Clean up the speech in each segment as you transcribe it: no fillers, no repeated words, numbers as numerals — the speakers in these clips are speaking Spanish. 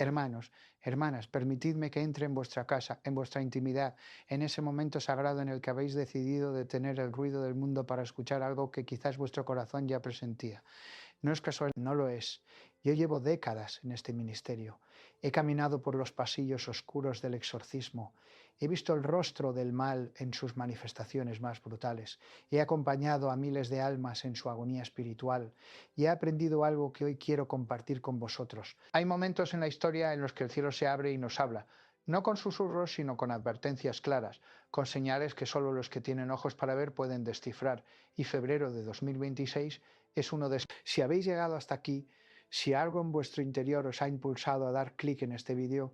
Hermanos, hermanas, permitidme que entre en vuestra casa, en vuestra intimidad, en ese momento sagrado en el que habéis decidido detener el ruido del mundo para escuchar algo que quizás vuestro corazón ya presentía. No es casual, no lo es. Yo llevo décadas en este ministerio. He caminado por los pasillos oscuros del exorcismo. He visto el rostro del mal en sus manifestaciones más brutales. He acompañado a miles de almas en su agonía espiritual y he aprendido algo que hoy quiero compartir con vosotros. Hay momentos en la historia en los que el cielo se abre y nos habla, no con susurros, sino con advertencias claras, con señales que solo los que tienen ojos para ver pueden descifrar. Y febrero de 2026 es uno de esos. Si habéis llegado hasta aquí, si algo en vuestro interior os ha impulsado a dar clic en este vídeo,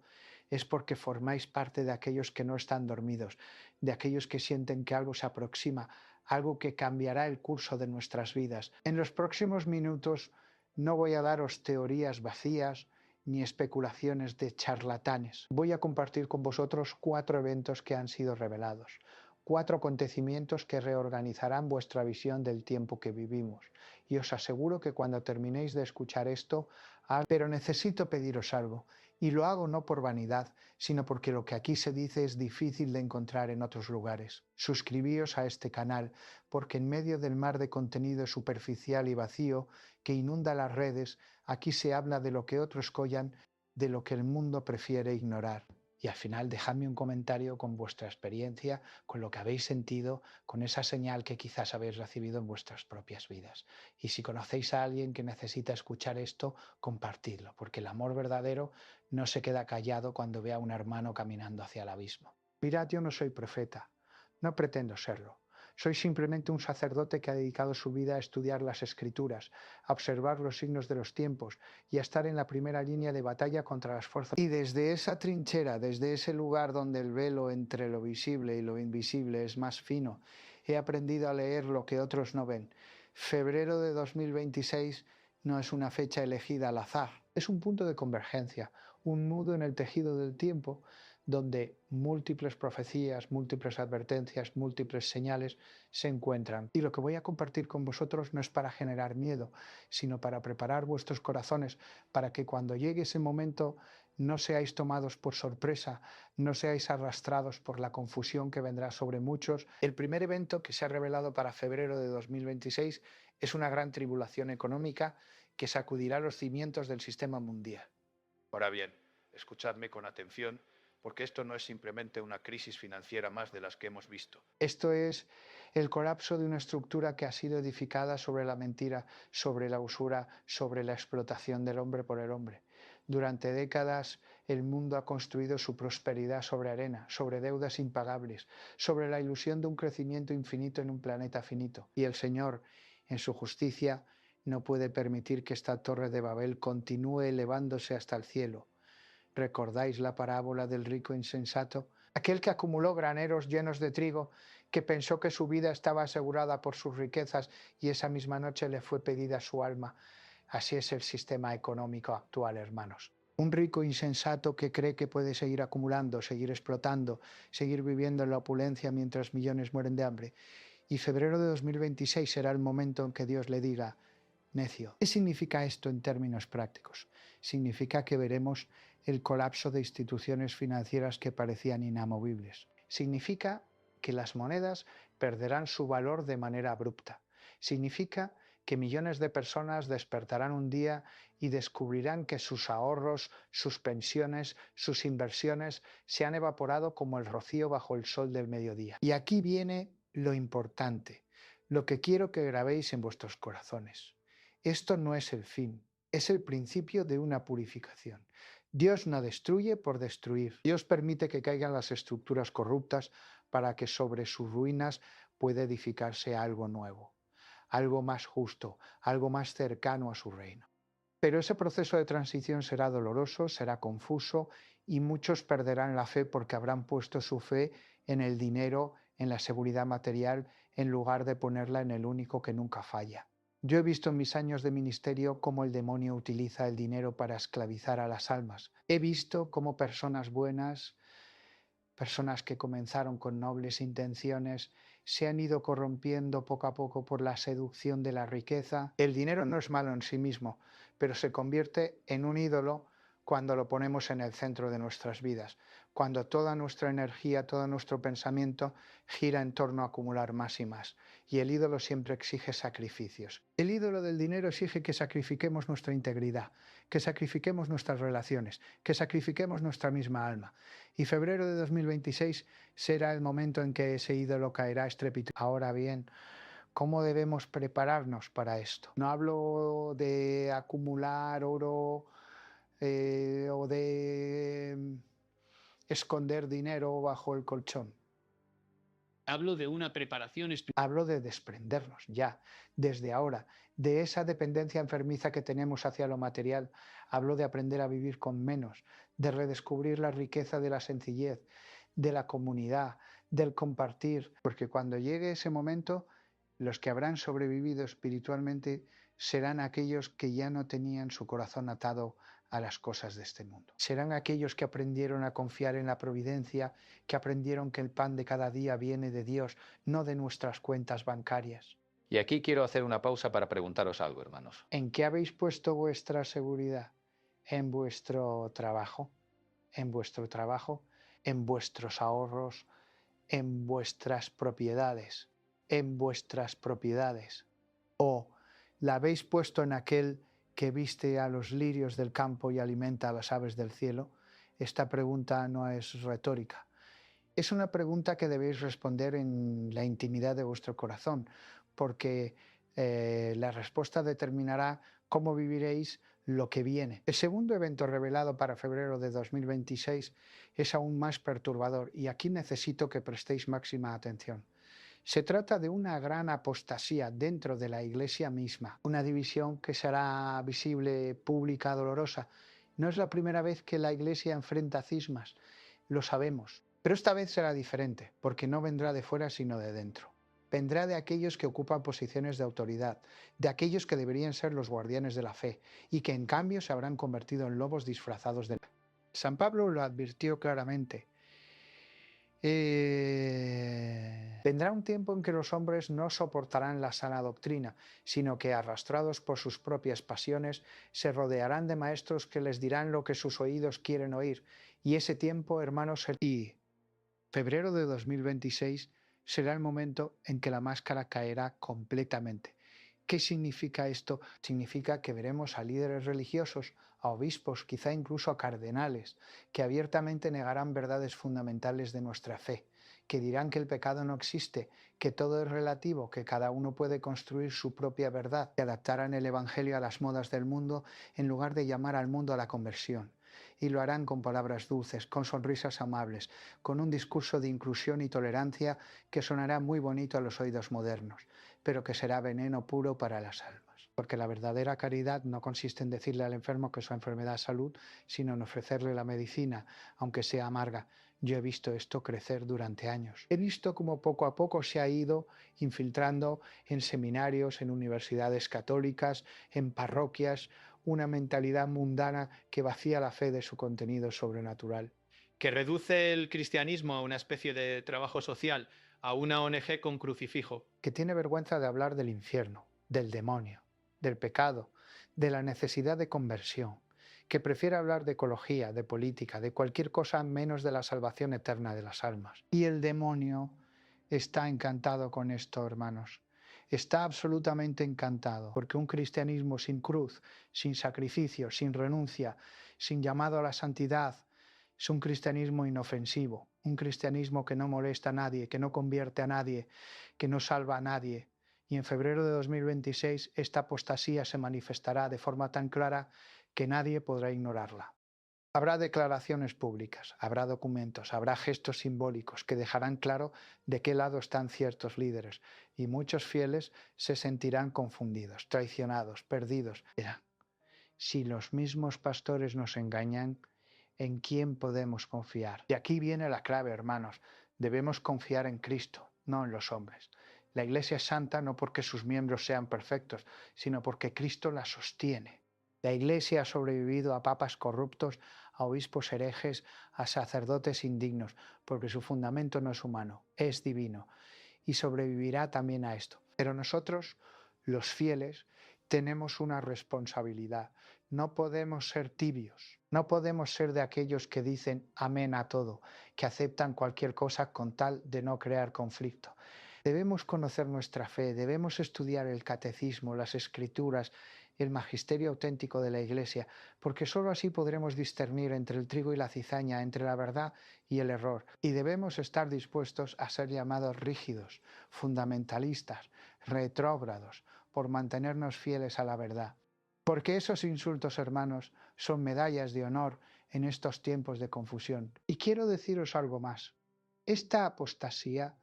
es porque formáis parte de aquellos que no están dormidos, de aquellos que sienten que algo se aproxima, algo que cambiará el curso de nuestras vidas. En los próximos minutos no voy a daros teorías vacías ni especulaciones de charlatanes. Voy a compartir con vosotros 4 eventos que han sido revelados, 4 acontecimientos que reorganizarán vuestra visión del tiempo que vivimos. Y os aseguro que cuando terminéis de escuchar esto, pero necesito pediros algo, y lo hago no por vanidad, sino porque lo que aquí se dice es difícil de encontrar en otros lugares. Suscribíos a este canal, porque en medio del mar de contenido superficial y vacío que inunda las redes, aquí se habla de lo que otros callan, de lo que el mundo prefiere ignorar. Y al final dejadme un comentario con vuestra experiencia, con lo que habéis sentido, con esa señal que quizás habéis recibido en vuestras propias vidas. Y si conocéis a alguien que necesita escuchar esto, compartidlo, porque el amor verdadero no se queda callado cuando ve a un hermano caminando hacia el abismo. Mirad, yo no soy profeta, no pretendo serlo. Soy simplemente un sacerdote que ha dedicado su vida a estudiar las Escrituras, a observar los signos de los tiempos y a estar en la primera línea de batalla contra las fuerzas. Y desde esa trinchera, desde ese lugar donde el velo entre lo visible y lo invisible es más fino, he aprendido a leer lo que otros no ven. Febrero de 2026 no es una fecha elegida al azar, es un punto de convergencia, un nudo en el tejido del tiempo donde múltiples profecías, múltiples advertencias, múltiples señales se encuentran. Y lo que voy a compartir con vosotros no es para generar miedo, sino para preparar vuestros corazones para que cuando llegue ese momento no seáis tomados por sorpresa, no seáis arrastrados por la confusión que vendrá sobre muchos. El primer evento que se ha revelado para febrero de 2026 es una gran tribulación económica que sacudirá los cimientos del sistema mundial. Ahora bien, escuchadme con atención, porque esto no es simplemente una crisis financiera más de las que hemos visto. Esto es el colapso de una estructura que ha sido edificada sobre la mentira, sobre la usura, sobre la explotación del hombre por el hombre. Durante décadas el mundo ha construido su prosperidad sobre arena, sobre deudas impagables, sobre la ilusión de un crecimiento infinito en un planeta finito. Y el Señor, en su justicia, no puede permitir que esta torre de Babel continúe elevándose hasta el cielo. ¿Recordáis la parábola del rico insensato? Aquel que acumuló graneros llenos de trigo, que pensó que su vida estaba asegurada por sus riquezas y esa misma noche le fue pedida su alma. Así es el sistema económico actual, hermanos. Un rico insensato que cree que puede seguir acumulando, seguir explotando, seguir viviendo en la opulencia mientras millones mueren de hambre. Y febrero de 2026 será el momento en que Dios le diga: necio. ¿Qué significa esto en términos prácticos? Significa que veremos el colapso de instituciones financieras que parecían inamovibles. Significa que las monedas perderán su valor de manera abrupta. Significa que millones de personas despertarán un día y descubrirán que sus ahorros, sus pensiones, sus inversiones se han evaporado como el rocío bajo el sol del mediodía. Y aquí viene lo importante, lo que quiero que grabéis en vuestros corazones. Esto no es el fin, es el principio de una purificación. Dios no destruye por destruir. Dios permite que caigan las estructuras corruptas para que sobre sus ruinas pueda edificarse algo nuevo, algo más justo, algo más cercano a su reino. Pero ese proceso de transición será doloroso, será confuso y muchos perderán la fe porque habrán puesto su fe en el dinero, en la seguridad material, en lugar de ponerla en el único que nunca falla. Yo he visto en mis años de ministerio cómo el demonio utiliza el dinero para esclavizar a las almas. He visto cómo personas buenas, personas que comenzaron con nobles intenciones, se han ido corrompiendo poco a poco por la seducción de la riqueza. El dinero no es malo en sí mismo, pero se convierte en un ídolo cuando lo ponemos en el centro de nuestras vidas, cuando toda nuestra energía, todo nuestro pensamiento gira en torno a acumular más y más. Y el ídolo siempre exige sacrificios. El ídolo del dinero exige que sacrifiquemos nuestra integridad, que sacrifiquemos nuestras relaciones, que sacrifiquemos nuestra misma alma. Y febrero de 2026 será el momento en que ese ídolo caerá estrepitoso. Ahora bien, ¿cómo debemos prepararnos para esto? No hablo de acumular oro o de esconder dinero bajo el colchón. Hablo de una preparación espiritual. Hablo de desprendernos ya, desde ahora, de esa dependencia enfermiza que tenemos hacia lo material. Hablo de aprender a vivir con menos, de redescubrir la riqueza de la sencillez, de la comunidad, del compartir, porque cuando llegue ese momento, los que habrán sobrevivido espiritualmente serán aquellos que ya no tenían su corazón atado a las cosas de este mundo. Serán aquellos que aprendieron a confiar en la providencia, que aprendieron que el pan de cada día viene de Dios, no de nuestras cuentas bancarias. Y aquí quiero hacer una pausa para preguntaros algo, hermanos. ¿En qué habéis puesto vuestra seguridad? ¿En vuestro trabajo? ¿En vuestro trabajo? ¿En vuestros ahorros? ¿En vuestras propiedades? ¿En vuestras propiedades? ¿O la habéis puesto en aquel que viste a los lirios del campo y alimenta a las aves del cielo? Esta pregunta no es retórica. Es una pregunta que debéis responder en la intimidad de vuestro corazón, porque la respuesta determinará cómo viviréis lo que viene. El segundo evento revelado para febrero de 2026 es aún más perturbador y aquí necesito que prestéis máxima atención. Se trata de una gran apostasía dentro de la Iglesia misma, una división que será visible, pública, dolorosa. No es la primera vez que la Iglesia enfrenta cismas, lo sabemos. Pero esta vez será diferente, porque no vendrá de fuera sino de dentro. Vendrá de aquellos que ocupan posiciones de autoridad, de aquellos que deberían ser los guardianes de la fe y que en cambio se habrán convertido en lobos disfrazados de... San Pablo lo advirtió claramente. Vendrá un tiempo en que los hombres no soportarán la sana doctrina, sino que, arrastrados por sus propias pasiones, se rodearán de maestros que les dirán lo que sus oídos quieren oír. Y ese tiempo, hermanos, y febrero de 2026 será el momento en que la máscara caerá completamente. ¿Qué significa esto? Significa que veremos a líderes religiosos, a obispos, quizá incluso a cardenales, que abiertamente negarán verdades fundamentales de nuestra fe, que dirán que el pecado no existe, que todo es relativo, que cada uno puede construir su propia verdad, que adaptarán el Evangelio a las modas del mundo en lugar de llamar al mundo a la conversión. Y lo harán con palabras dulces, con sonrisas amables, con un discurso de inclusión y tolerancia que sonará muy bonito a los oídos modernos, pero que será veneno puro para las almas. Porque la verdadera caridad no consiste en decirle al enfermo que su enfermedad es salud, sino en ofrecerle la medicina, aunque sea amarga. Yo he visto esto crecer durante años. He visto cómo poco a poco se ha ido infiltrando en seminarios, en universidades católicas, en parroquias, una mentalidad mundana que vacía la fe de su contenido sobrenatural. Que reduce el cristianismo a una especie de trabajo social, a una ONG con crucifijo. Que tiene vergüenza de hablar del infierno, del demonio, del pecado, de la necesidad de conversión, que prefiere hablar de ecología, de política, de cualquier cosa menos de la salvación eterna de las almas. Y el demonio está encantado con esto, hermanos. Está absolutamente encantado, porque un cristianismo sin cruz, sin sacrificio, sin renuncia, sin llamado a la santidad, es un cristianismo inofensivo, un cristianismo que no molesta a nadie, que no convierte a nadie, que no salva a nadie. Y en febrero de 2026 esta apostasía se manifestará de forma tan clara que nadie podrá ignorarla. Habrá declaraciones públicas, habrá documentos, habrá gestos simbólicos que dejarán claro de qué lado están ciertos líderes, y muchos fieles se sentirán confundidos, traicionados, perdidos. Si los mismos pastores nos engañan, ¿en quién podemos confiar? Y aquí viene la clave, hermanos. Debemos confiar en Cristo, no en los hombres. La Iglesia es santa no porque sus miembros sean perfectos, sino porque Cristo la sostiene. La Iglesia ha sobrevivido a papas corruptos, a obispos herejes, a sacerdotes indignos, porque su fundamento no es humano, es divino, y sobrevivirá también a esto. Pero nosotros, los fieles, tenemos una responsabilidad. no podemos ser tibios, no podemos ser de aquellos que dicen amén a todo, que aceptan cualquier cosa con tal de no crear conflicto. Debemos conocer nuestra fe, debemos estudiar el catecismo, las escrituras, el magisterio auténtico de la Iglesia, porque sólo así podremos discernir entre el trigo y la cizaña, entre la verdad y el error. Y debemos estar dispuestos a ser llamados rígidos, fundamentalistas, retrógrados, por mantenernos fieles a la verdad. Porque esos insultos, hermanos, son medallas de honor en estos tiempos de confusión. Y quiero deciros algo más. Esta apostasía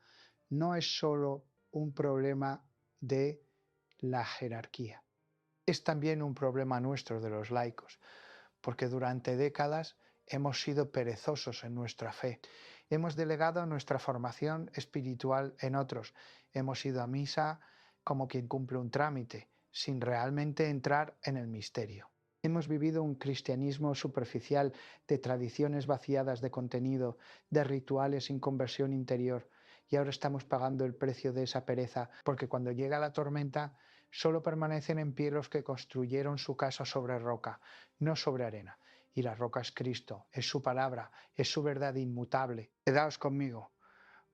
no es solo un problema de la jerarquía, es también un problema nuestro de los laicos, porque durante décadas hemos sido perezosos en nuestra fe, hemos delegado nuestra formación espiritual en otros, hemos ido a misa como quien cumple un trámite, sin realmente entrar en el misterio. Hemos vivido un cristianismo superficial de tradiciones vaciadas de contenido, de rituales sin conversión interior, y ahora estamos pagando el precio de esa pereza, porque cuando llega la tormenta solo permanecen en pie los que construyeron su casa sobre roca, no sobre arena. Y la roca es Cristo, es su palabra, es su verdad inmutable. Quedaos conmigo,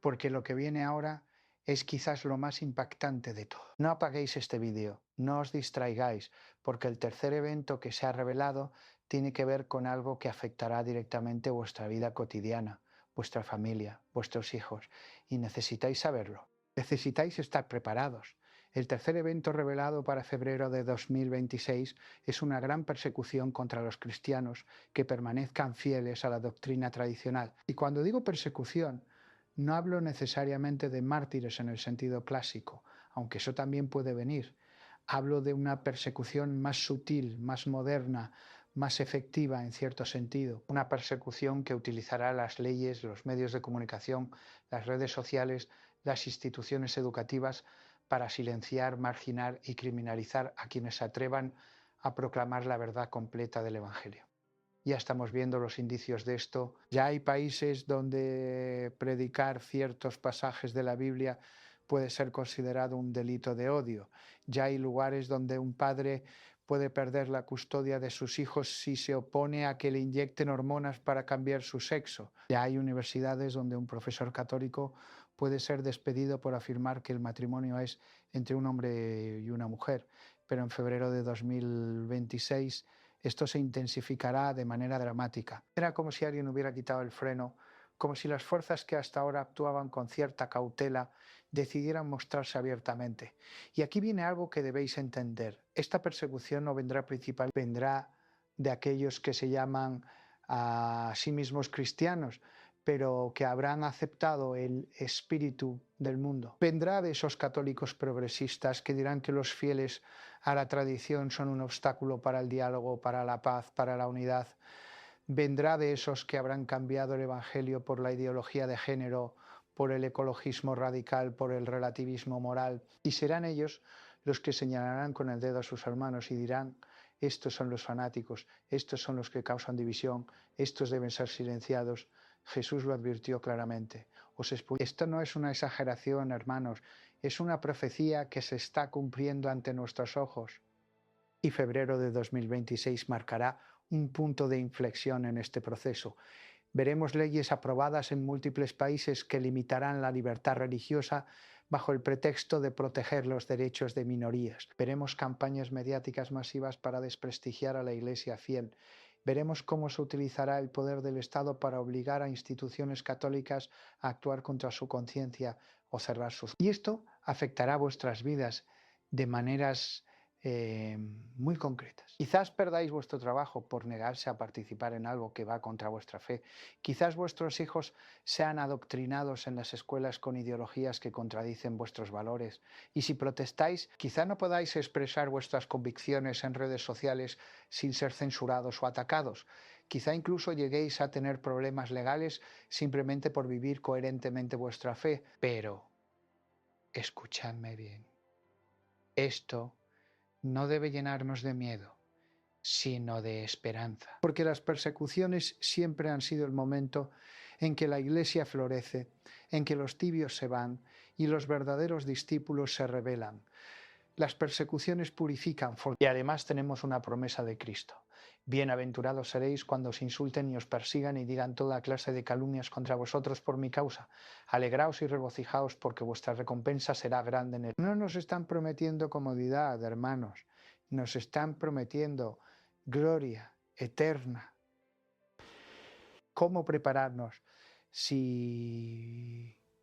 porque lo que viene ahora es quizás lo más impactante de todo. No apaguéis este vídeo, no os distraigáis, porque el tercer evento que se ha revelado tiene que ver con algo que afectará directamente vuestra vida cotidiana, vuestra familia, vuestros hijos, y necesitáis saberlo. Necesitáis estar preparados. El tercer evento revelado para febrero de 2026 es una gran persecución contra los cristianos que permanezcan fieles a la doctrina tradicional. Y cuando digo persecución, no hablo necesariamente de mártires en el sentido clásico, aunque eso también puede venir. Hablo de una persecución más sutil, más moderna, más efectiva en cierto sentido. Una persecución que utilizará las leyes, los medios de comunicación, las redes sociales, las instituciones educativas para silenciar, marginar y criminalizar a quienes se atrevan a proclamar la verdad completa del Evangelio. Ya estamos viendo los indicios de esto. Ya hay países donde predicar ciertos pasajes de la Biblia puede ser considerado un delito de odio. Ya hay lugares donde un padre puede perder la custodia de sus hijos si se opone a que le inyecten hormonas para cambiar su sexo. Ya hay universidades donde un profesor católico puede ser despedido por afirmar que el matrimonio es entre un hombre y una mujer. Pero en febrero de 2026 esto se intensificará de manera dramática. Era como si alguien hubiera quitado el freno, como si las fuerzas que hasta ahora actuaban con cierta cautela decidieran mostrarse abiertamente. Y aquí viene algo que debéis entender. Esta persecución no vendrá principalmente, vendrá de aquellos que se llaman a sí mismos cristianos, pero que habrán aceptado el espíritu del mundo. Vendrá de esos católicos progresistas que dirán que los fieles a la tradición son un obstáculo para el diálogo, para la paz, para la unidad. Vendrá de esos que habrán cambiado el Evangelio por la ideología de género, por el ecologismo radical, por el relativismo moral. Y serán ellos los que señalarán con el dedo a sus hermanos y dirán: estos son los fanáticos, estos son los que causan división, estos deben ser silenciados. Jesús lo advirtió claramente. Esto no es una exageración, hermanos, es una profecía que se está cumpliendo ante nuestros ojos. Y febrero de 2026 marcará un punto de inflexión en este proceso. Veremos leyes aprobadas en múltiples países que limitarán la libertad religiosa bajo el pretexto de proteger los derechos de minorías. Veremos campañas mediáticas masivas para desprestigiar a la Iglesia fiel. Veremos cómo se utilizará el poder del Estado para obligar a instituciones católicas a actuar contra su conciencia o cerrar sus... Y esto afectará vuestras vidas de maneras muy concretas. Quizás perdáis vuestro trabajo por negarse a participar en algo que va contra vuestra fe. Quizás vuestros hijos sean adoctrinados en las escuelas con ideologías que contradicen vuestros valores. Y si protestáis, quizá no podáis expresar vuestras convicciones en redes sociales sin ser censurados o atacados. Quizá incluso lleguéis a tener problemas legales simplemente por vivir coherentemente vuestra fe. Pero, escuchadme bien, esto no debe llenarnos de miedo, sino de esperanza. Porque las persecuciones siempre han sido el momento en que la Iglesia florece, en que los tibios se van y los verdaderos discípulos se rebelan. Las persecuciones purifican y además tenemos una promesa de Cristo. Bienaventurados seréis cuando os insulten y os persigan y digan toda clase de calumnias contra vosotros por mi causa. Alegraos y regocijaos porque vuestra recompensa será grande en el... No nos están prometiendo comodidad, hermanos. Nos están prometiendo gloria eterna. ¿Cómo prepararnos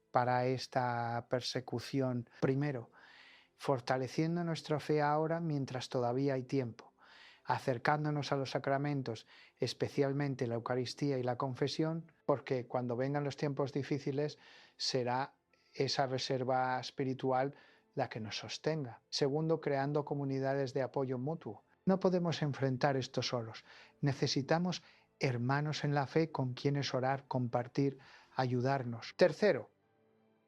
para esta persecución? Primero, fortaleciendo nuestra fe ahora mientras todavía hay tiempo, acercándonos a los sacramentos, especialmente la Eucaristía y la confesión, porque cuando vengan los tiempos difíciles será esa reserva espiritual la que nos sostenga. Segundo, creando comunidades de apoyo mutuo. No podemos enfrentar esto solos. Necesitamos hermanos en la fe con quienes orar, compartir, ayudarnos. Tercero,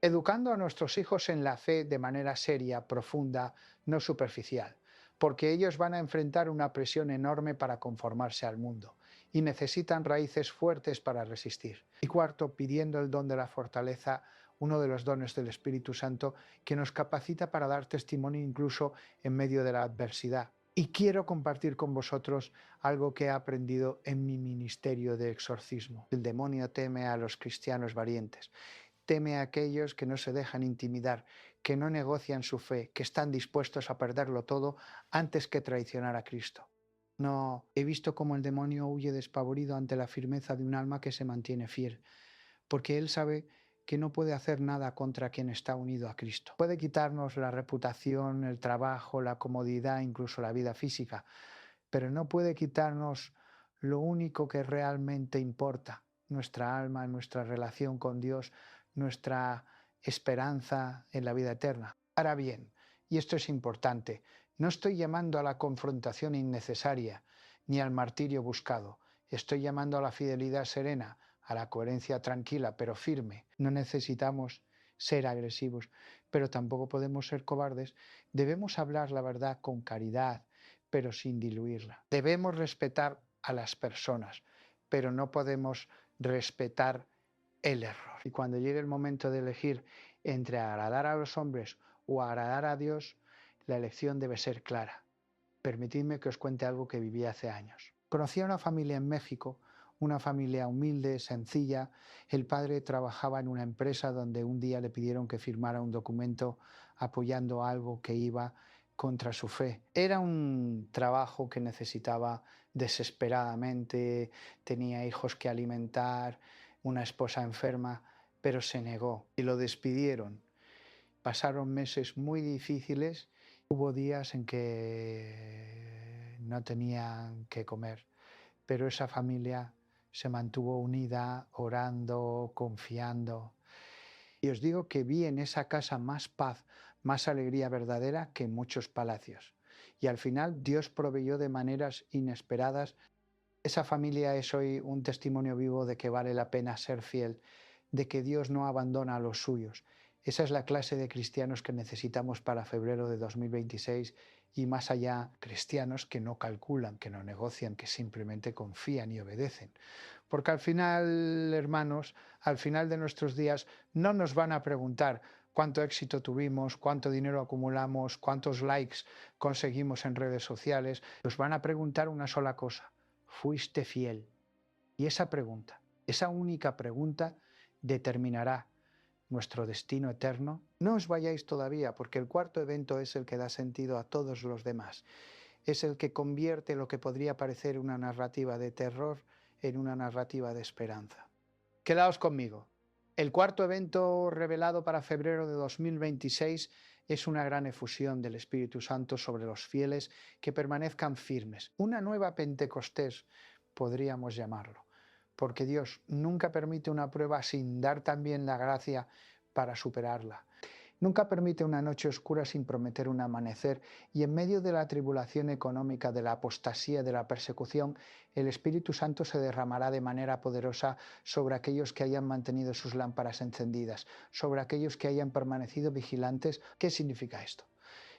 educando a nuestros hijos en la fe de manera seria, profunda, no superficial, porque ellos van a enfrentar una presión enorme para conformarse al mundo y necesitan raíces fuertes para resistir. Y cuarto, pidiendo el don de la fortaleza, uno de los dones del Espíritu Santo que nos capacita para dar testimonio incluso en medio de la adversidad. Y quiero compartir con vosotros algo que he aprendido en mi ministerio de exorcismo. El demonio teme a los cristianos valientes. Teme a aquellos que no se dejan intimidar, que no negocian su fe, que están dispuestos a perderlo todo antes que traicionar a Cristo. No, he visto cómo el demonio huye despavorido ante la firmeza de un alma que se mantiene fiel, porque él sabe que no puede hacer nada contra quien está unido a Cristo. Puede quitarnos la reputación, el trabajo, la comodidad, incluso la vida física, pero no puede quitarnos lo único que realmente importa, nuestra alma, nuestra relación con Dios, nuestra esperanza en la vida eterna. Ahora bien, y esto es importante, no estoy llamando a la confrontación innecesaria ni al martirio buscado. Estoy llamando a la fidelidad serena, a la coherencia tranquila pero firme. No necesitamos ser agresivos, pero tampoco podemos ser cobardes. Debemos hablar la verdad con caridad, pero sin diluirla. Debemos respetar a las personas, pero no podemos respetar el error. Y cuando llegue el momento de elegir entre agradar a los hombres o agradar a Dios, la elección debe ser clara. Permitidme que os cuente algo que viví hace años. Conocí a una familia en México, una familia humilde, sencilla. El padre trabajaba en una empresa donde un día le pidieron que firmara un documento apoyando algo que iba contra su fe. Era un trabajo que necesitaba desesperadamente, tenía hijos que alimentar, una esposa enferma, pero se negó y lo despidieron. Pasaron meses muy difíciles, hubo días en que no tenían que comer, pero esa familia se mantuvo unida, orando, confiando. Y os digo que vi en esa casa más paz, más alegría verdadera que en muchos palacios. Y al final Dios proveyó de maneras inesperadas. Esa familia es hoy un testimonio vivo de que vale la pena ser fiel, de que Dios no abandona a los suyos. Esa es la clase de cristianos que necesitamos para febrero de 2026 y más allá, cristianos que no calculan, que no negocian, que simplemente confían y obedecen. Porque al final, hermanos, al final de nuestros días no nos van a preguntar cuánto éxito tuvimos, cuánto dinero acumulamos, cuántos likes conseguimos en redes sociales. Nos van a preguntar una sola cosa: ¿fuiste fiel? Y esa pregunta, esa única pregunta, determinará nuestro destino eterno. No os vayáis todavía, porque el cuarto evento es el que da sentido a todos los demás. Es el que convierte lo que podría parecer una narrativa de terror en una narrativa de esperanza. Quedaos conmigo. El cuarto evento revelado para febrero de 2026 es una gran efusión del Espíritu Santo sobre los fieles que permanezcan firmes. Una nueva Pentecostés, podríamos llamarlo, porque Dios nunca permite una prueba sin dar también la gracia para superarla. Nunca permite una noche oscura sin prometer un amanecer, y en medio de la tribulación económica, de la apostasía, de la persecución, el Espíritu Santo se derramará de manera poderosa sobre aquellos que hayan mantenido sus lámparas encendidas, sobre aquellos que hayan permanecido vigilantes. ¿Qué significa esto?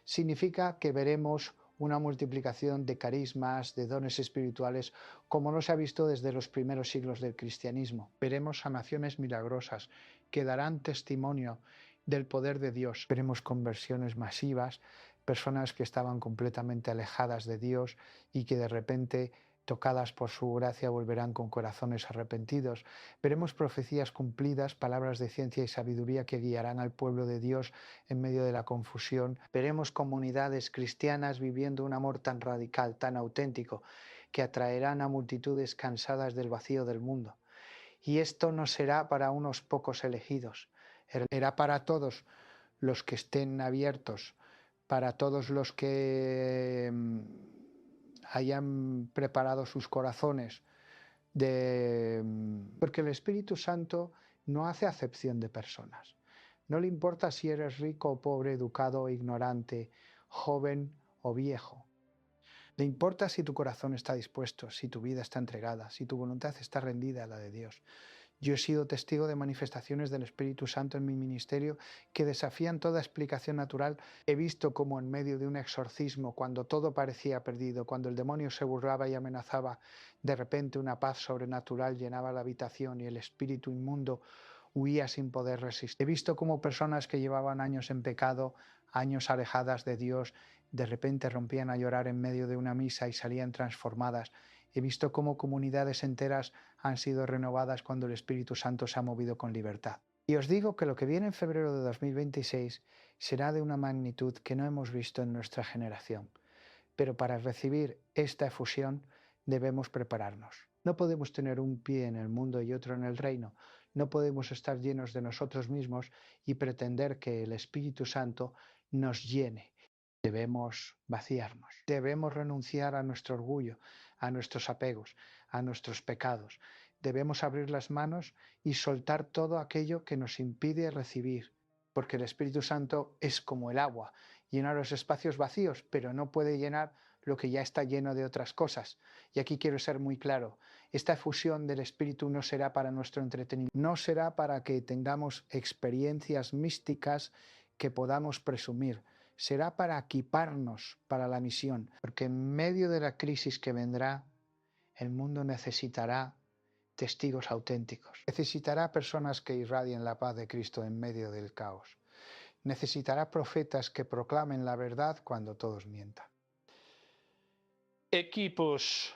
Significa que veremos una multiplicación de carismas, de dones espirituales, como no se ha visto desde los primeros siglos del cristianismo. Veremos sanaciones milagrosas que darán testimonio del poder de Dios. Veremos conversiones masivas, personas que estaban completamente alejadas de Dios y que de repente tocadas por su gracia, volverán con corazones arrepentidos. Veremos profecías cumplidas, palabras de ciencia y sabiduría que guiarán al pueblo de Dios en medio de la confusión. Veremos comunidades cristianas viviendo un amor tan radical, tan auténtico, que atraerán a multitudes cansadas del vacío del mundo. Y esto no será para unos pocos elegidos, será para todos los que estén abiertos, para todos los que hayan preparado sus corazones, porque el Espíritu Santo no hace acepción de personas. No le importa si eres rico o pobre, educado o ignorante, joven o viejo. Le importa si tu corazón está dispuesto, si tu vida está entregada, si tu voluntad está rendida a la de Dios. Yo he sido testigo de manifestaciones del Espíritu Santo en mi ministerio que desafían toda explicación natural. He visto cómo en medio de un exorcismo, cuando todo parecía perdido, cuando el demonio se burlaba y amenazaba, de repente una paz sobrenatural llenaba la habitación y el espíritu inmundo huía sin poder resistir. He visto cómo personas que llevaban años en pecado, años alejadas de Dios, de repente rompían a llorar en medio de una misa y salían transformadas. He visto cómo comunidades enteras han sido renovadas cuando el Espíritu Santo se ha movido con libertad. Y os digo que lo que viene en febrero de 2026 será de una magnitud que no hemos visto en nuestra generación. Pero para recibir esta efusión debemos prepararnos. No podemos tener un pie en el mundo y otro en el reino. No podemos estar llenos de nosotros mismos y pretender que el Espíritu Santo nos llene. Debemos vaciarnos, debemos renunciar a nuestro orgullo, a nuestros apegos, a nuestros pecados. Debemos abrir las manos y soltar todo aquello que nos impide recibir, porque el Espíritu Santo es como el agua, llena los espacios vacíos, pero no puede llenar lo que ya está lleno de otras cosas. Y aquí quiero ser muy claro, esta efusión del Espíritu no será para nuestro entretenimiento, no será para que tengamos experiencias místicas que podamos presumir. Será para equiparnos para la misión, porque en medio de la crisis que vendrá, el mundo necesitará testigos auténticos. Necesitará personas que irradien la paz de Cristo en medio del caos. Necesitará profetas que proclamen la verdad cuando todos mientan. Equipos.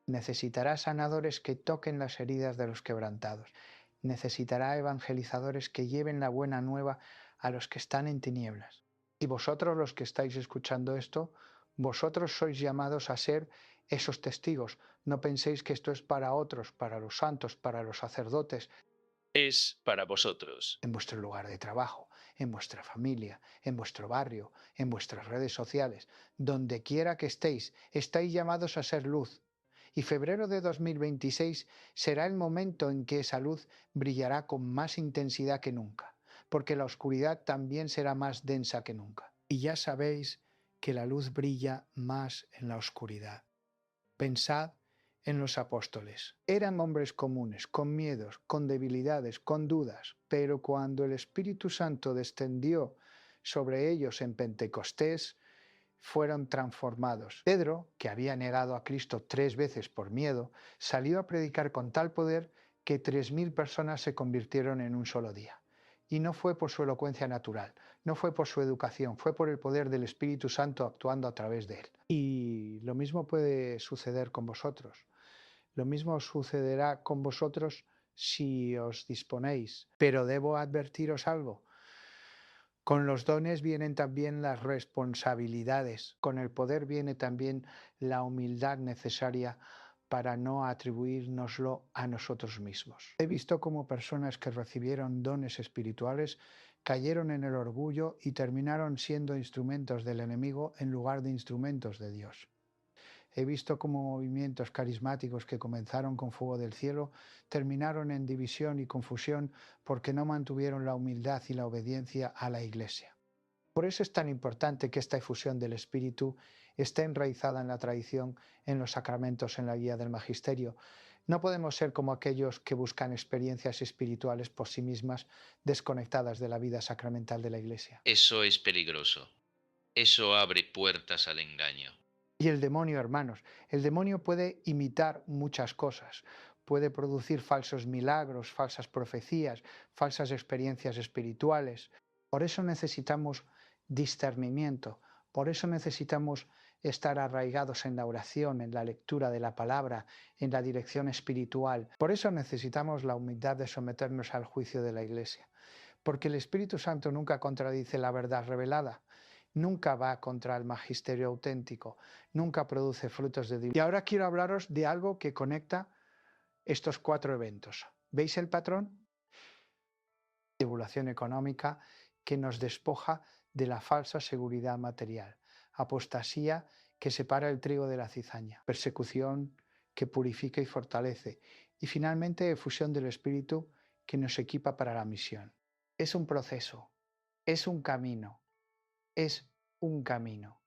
Necesitará sanadores que toquen las heridas de los quebrantados. Necesitará evangelizadores que lleven la buena nueva a los que están en tinieblas. Y vosotros, los que estáis escuchando esto, vosotros sois llamados a ser esos testigos. No penséis que esto es para otros, para los santos, para los sacerdotes. Es para vosotros. En vuestro lugar de trabajo, en vuestra familia, en vuestro barrio, en vuestras redes sociales, donde quiera que estéis llamados a ser luz. Y febrero de 2026 será el momento en que esa luz brillará con más intensidad que nunca, porque la oscuridad también será más densa que nunca. Y ya sabéis que la luz brilla más en la oscuridad. Pensad en los apóstoles. Eran hombres comunes, con miedos, con debilidades, con dudas, pero cuando el Espíritu Santo descendió sobre ellos en Pentecostés, fueron transformados. Pedro, que había negado a Cristo 3 veces por miedo, salió a predicar con tal poder que 3.000 personas se convirtieron en un solo día. Y no fue por su elocuencia natural, no fue por su educación, fue por el poder del Espíritu Santo actuando a través de él. Y lo mismo puede suceder con vosotros. Lo mismo sucederá con vosotros si os disponéis. Pero debo advertiros algo. Con los dones vienen también las responsabilidades. Con el poder viene también la humildad necesaria para no atribuírnoslo a nosotros mismos. He visto cómo personas que recibieron dones espirituales cayeron en el orgullo y terminaron siendo instrumentos del enemigo en lugar de instrumentos de Dios. He visto cómo movimientos carismáticos que comenzaron con fuego del cielo terminaron en división y confusión porque no mantuvieron la humildad y la obediencia a la Iglesia. Por eso es tan importante que esta efusión del Espíritu esté enraizada en la tradición, en los sacramentos, en la guía del magisterio. No podemos ser como aquellos que buscan experiencias espirituales por sí mismas, desconectadas de la vida sacramental de la Iglesia. Eso es peligroso. Eso abre puertas al engaño. Y el demonio, hermanos, el demonio puede imitar muchas cosas, puede producir falsos milagros, falsas profecías, falsas experiencias espirituales. Por eso necesitamos discernimiento, por eso necesitamos estar arraigados en la oración, en la lectura de la palabra, en la dirección espiritual. Por eso necesitamos la humildad de someternos al juicio de la Iglesia, porque el Espíritu Santo nunca contradice la verdad revelada, nunca va contra el magisterio auténtico, nunca produce frutos de Dios. Y ahora quiero hablaros de algo que conecta estos 4 eventos. ¿Veis el patrón? Tribulación económica que nos despoja de la falsa seguridad material, apostasía que separa el trigo de la cizaña, persecución que purifica y fortalece, y finalmente efusión del Espíritu que nos equipa para la misión. Es un proceso, es un camino, es un camino.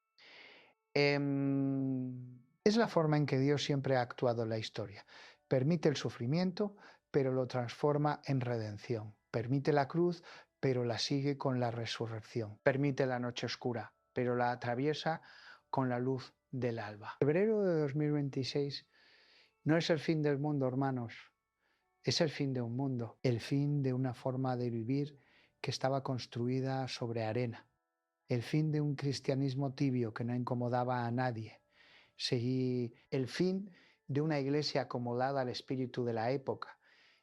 Es la forma en que Dios siempre ha actuado en la historia. Permite el sufrimiento, pero lo transforma en redención. Permite la cruz, pero la sigue con la resurrección. Permite la noche oscura, pero la atraviesa con la luz del alba. Febrero de 2026 no es el fin del mundo, hermanos. Es el fin de un mundo, el fin de una forma de vivir que estaba construida sobre arena, el fin de un cristianismo tibio que no incomodaba a nadie, el fin de una iglesia acomodada al espíritu de la época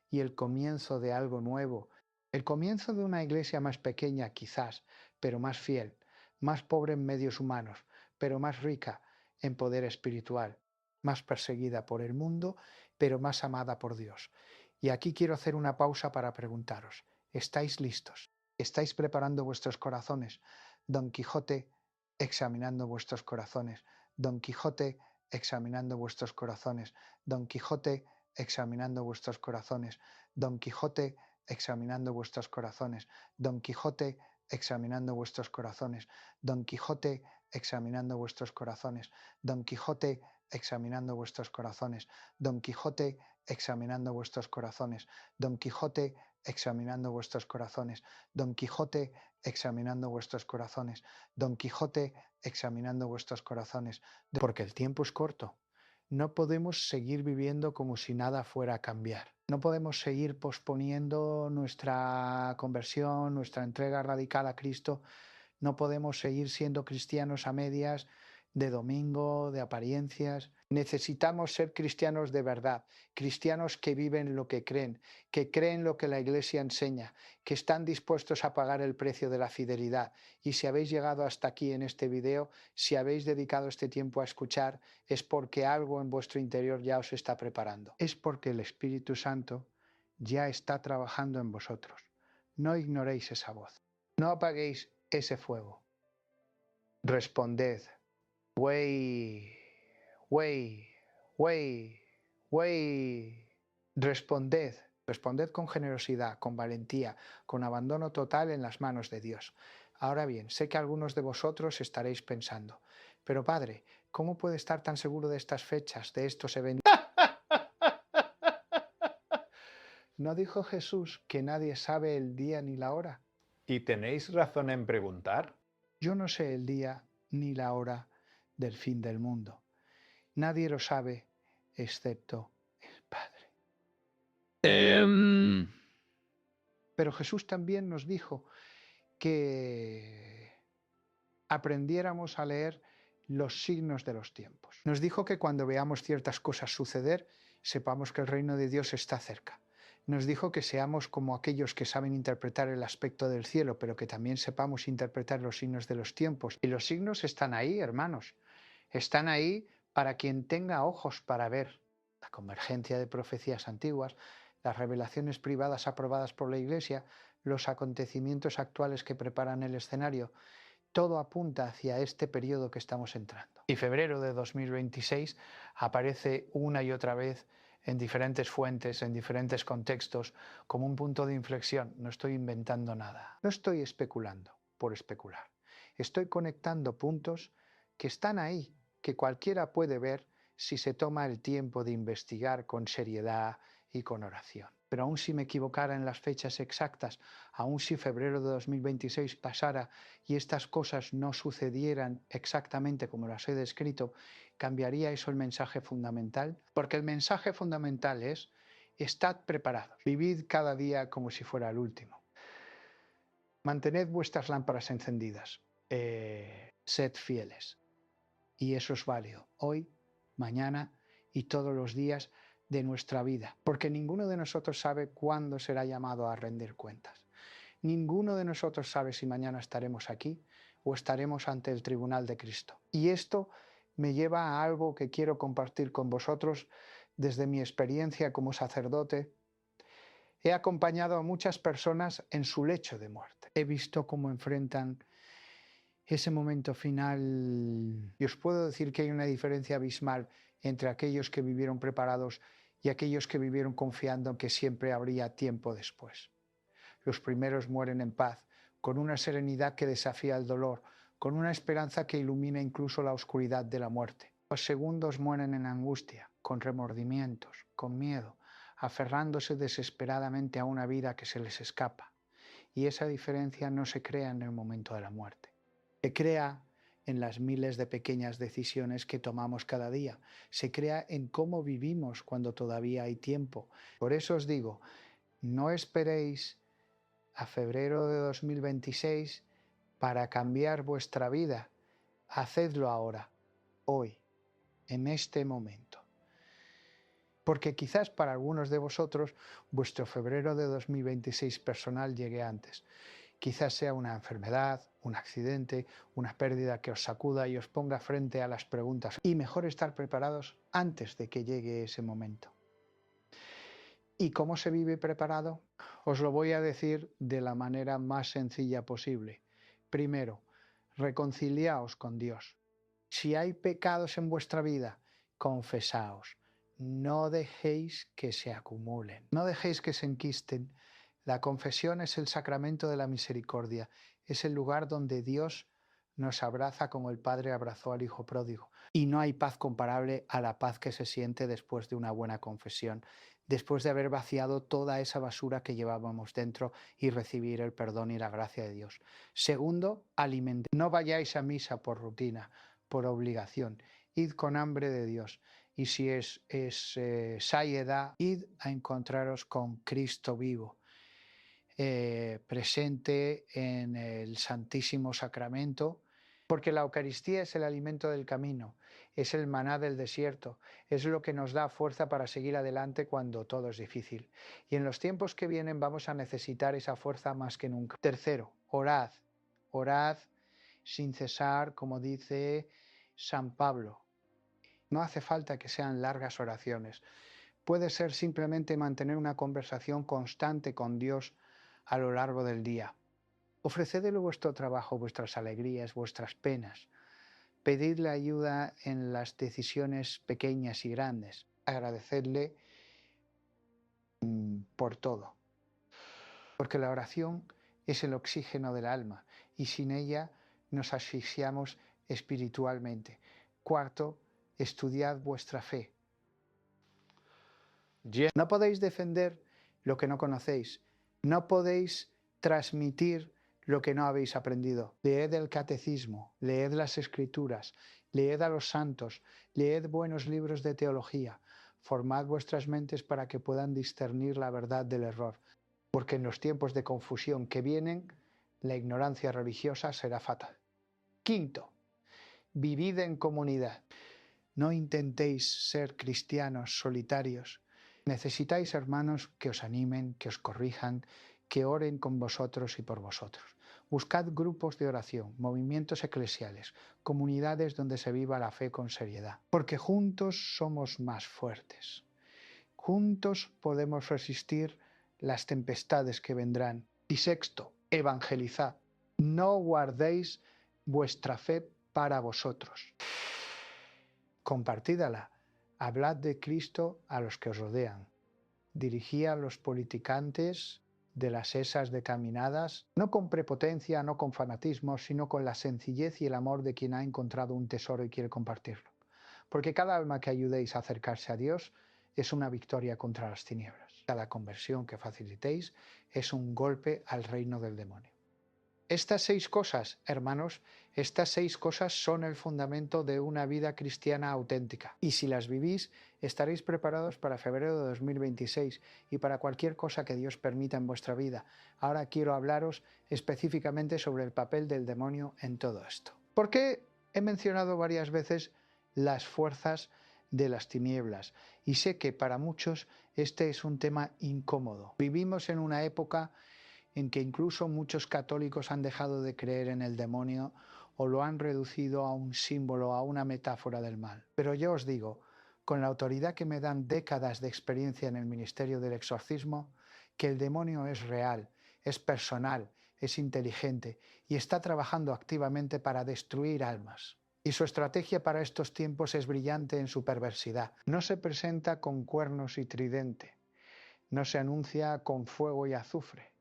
y el comienzo de algo nuevo, el comienzo de una iglesia más pequeña quizás, pero más fiel, más pobre en medios humanos, pero más rica en poder espiritual, más perseguida por el mundo, pero más amada por Dios. Y aquí quiero hacer una pausa para preguntaros, ¿estáis listos? ¿Estáis preparando vuestros corazones? Don Quijote examinando vuestros corazones. Don Quijote examinando vuestros corazones. Don Quijote examinando vuestros corazones. Don Quijote examinando vuestros corazones. Don Quijote examinando vuestros corazones. Don Quijote examinando vuestros corazones. Don Quijote examinando vuestros corazones. Don Quijote examinando vuestros corazones. Don Quijote examinando vuestros corazones. Don Quijote examinando vuestros corazones. Don Quijote examinando vuestros corazones. Porque el tiempo es corto. No podemos seguir viviendo como si nada fuera a cambiar. No podemos seguir posponiendo nuestra conversión, nuestra entrega radical a Cristo. No podemos seguir siendo cristianos a medias, de domingo, de apariencias. Necesitamos ser cristianos de verdad, cristianos que viven lo que creen lo que la Iglesia enseña, que están dispuestos a pagar el precio de la fidelidad. Y si habéis llegado hasta aquí en este video, si habéis dedicado este tiempo a escuchar, es porque algo en vuestro interior ya os está preparando. Es porque el Espíritu Santo ya está trabajando en vosotros. No ignoréis esa voz. No apaguéis ese fuego. Responded. Wey. Responded con generosidad, con valentía, con abandono total en las manos de Dios. Ahora bien, sé que algunos de vosotros estaréis pensando, pero Padre, ¿cómo puede estar tan seguro de estas fechas, de estos eventos? ¿No dijo Jesús que nadie sabe el día ni la hora? ¿Y tenéis razón en preguntar? Yo no sé el día ni la hora del fin del mundo. Nadie lo sabe excepto el Padre. Pero Jesús también nos dijo que aprendiéramos a leer los signos de los tiempos. Nos dijo que cuando veamos ciertas cosas suceder, sepamos que el reino de Dios está cerca. Nos dijo que seamos como aquellos que saben interpretar el aspecto del cielo, pero que también sepamos interpretar los signos de los tiempos. Y los signos están ahí, hermanos. Están ahí para quien tenga ojos para ver. La convergencia de profecías antiguas, las revelaciones privadas aprobadas por la Iglesia, los acontecimientos actuales que preparan el escenario, todo apunta hacia este periodo que estamos entrando. Y febrero de 2026 aparece una y otra vez en diferentes fuentes, en diferentes contextos, como un punto de inflexión. No estoy inventando nada. No estoy especulando por especular. Estoy conectando puntos que están ahí, que cualquiera puede ver si se toma el tiempo de investigar con seriedad y con oración. Pero aun si me equivocara en las fechas exactas, aun si febrero de 2026 pasara y estas cosas no sucedieran exactamente como las he descrito, ¿cambiaría eso el mensaje fundamental? Porque el mensaje fundamental es: estad preparados, vivid cada día como si fuera el último. Mantened vuestras lámparas encendidas, sed fieles. Y eso es válido hoy, mañana y todos los días de nuestra vida, porque ninguno de nosotros sabe cuándo será llamado a rendir cuentas. Ninguno de nosotros sabe si mañana estaremos aquí o estaremos ante el tribunal de Cristo. Y esto me lleva a algo que quiero compartir con vosotros desde mi experiencia como sacerdote. He acompañado a muchas personas en su lecho de muerte. He visto cómo enfrentan ese momento final. Y os puedo decir que hay una diferencia abismal entre aquellos que vivieron preparados y aquellos que vivieron confiando en que siempre habría tiempo después. Los primeros mueren en paz, con una serenidad que desafía el dolor, con una esperanza que ilumina incluso la oscuridad de la muerte. Los segundos mueren en angustia, con remordimientos, con miedo, aferrándose desesperadamente a una vida que se les escapa. Y esa diferencia no se crea en el momento de la muerte. Se crea en las miles de pequeñas decisiones que tomamos cada día. Se crea en cómo vivimos cuando todavía hay tiempo. Por eso os digo, no esperéis a febrero de 2026 para cambiar vuestra vida. Hacedlo ahora, hoy, en este momento. Porque quizás para algunos de vosotros vuestro febrero de 2026 personal llegue antes. Quizás sea una enfermedad, un accidente, una pérdida que os sacuda y os ponga frente a las preguntas. Y mejor estar preparados antes de que llegue ese momento. ¿Y cómo se vive preparado? Os lo voy a decir de la manera más sencilla posible. Primero, reconciliaos con Dios. Si hay pecados en vuestra vida, confesaos. No dejéis que se acumulen. No dejéis que se enquisten. La confesión es el sacramento de la misericordia. Es el lugar donde Dios nos abraza como el Padre abrazó al Hijo pródigo. Y no hay paz comparable a la paz que se siente después de una buena confesión, después de haber vaciado toda esa basura que llevábamos dentro y recibir el perdón y la gracia de Dios. Segundo, alimentar. No vayáis a misa por rutina, por obligación. Id con hambre de Dios. Y si es saciedad, id a encontraros con Cristo vivo. Presente en el Santísimo Sacramento, porque la Eucaristía es el alimento del camino, es el maná del desierto, es lo que nos da fuerza para seguir adelante cuando todo es difícil. Y en los tiempos que vienen vamos a necesitar esa fuerza más que nunca. Tercero, orad, orad sin cesar, como dice San Pablo. No hace falta que sean largas oraciones, puede ser simplemente mantener una conversación constante con Dios a lo largo del día. Ofrecedle vuestro trabajo, vuestras alegrías, vuestras penas. Pedidle ayuda en las decisiones pequeñas y grandes. Agradecedle por todo. Porque la oración es el oxígeno del alma y sin ella nos asfixiamos espiritualmente. Cuarto, estudiad vuestra fe. No podéis defender lo que no conocéis. No podéis transmitir lo que no habéis aprendido. Leed el catecismo, leed las escrituras, leed a los santos, leed buenos libros de teología. Formad vuestras mentes para que puedan discernir la verdad del error. Porque en los tiempos de confusión que vienen, la ignorancia religiosa será fatal. Quinto, vivid en comunidad. No intentéis ser cristianos solitarios. Necesitáis hermanos que os animen, que os corrijan, que oren con vosotros y por vosotros. Buscad grupos de oración, movimientos eclesiales, comunidades donde se viva la fe con seriedad, porque juntos somos más fuertes. Juntos podemos resistir las tempestades que vendrán. Y sexto, evangelizad. No guardéis vuestra fe para vosotros. Compartídala. Hablad de Cristo a los que os rodean. Dirigid a los politicantes de las esas decaminadas, no con prepotencia, no con fanatismo, sino con la sencillez y el amor de quien ha encontrado un tesoro y quiere compartirlo. Porque cada alma que ayudéis a acercarse a Dios es una victoria contra las tinieblas. Cada conversión que facilitéis es un golpe al reino del demonio. Estas 6 cosas, hermanos, estas 6 cosas son el fundamento de una vida cristiana auténtica. Y si las vivís, estaréis preparados para febrero de 2026 y para cualquier cosa que Dios permita en vuestra vida. Ahora quiero hablaros específicamente sobre el papel del demonio en todo esto. ¿Por qué He mencionado varias veces las fuerzas de las tinieblas y sé que para muchos este es un tema incómodo. Vivimos en una época en que incluso muchos católicos han dejado de creer en el demonio o lo han reducido a un símbolo, a una metáfora del mal. Pero yo os digo, con la autoridad que me dan décadas de experiencia en el ministerio del exorcismo, que el demonio es real, es personal, es inteligente y está trabajando activamente para destruir almas. Y su estrategia para estos tiempos es brillante en su perversidad. No se presenta con cuernos y tridente, no se anuncia con fuego y azufre.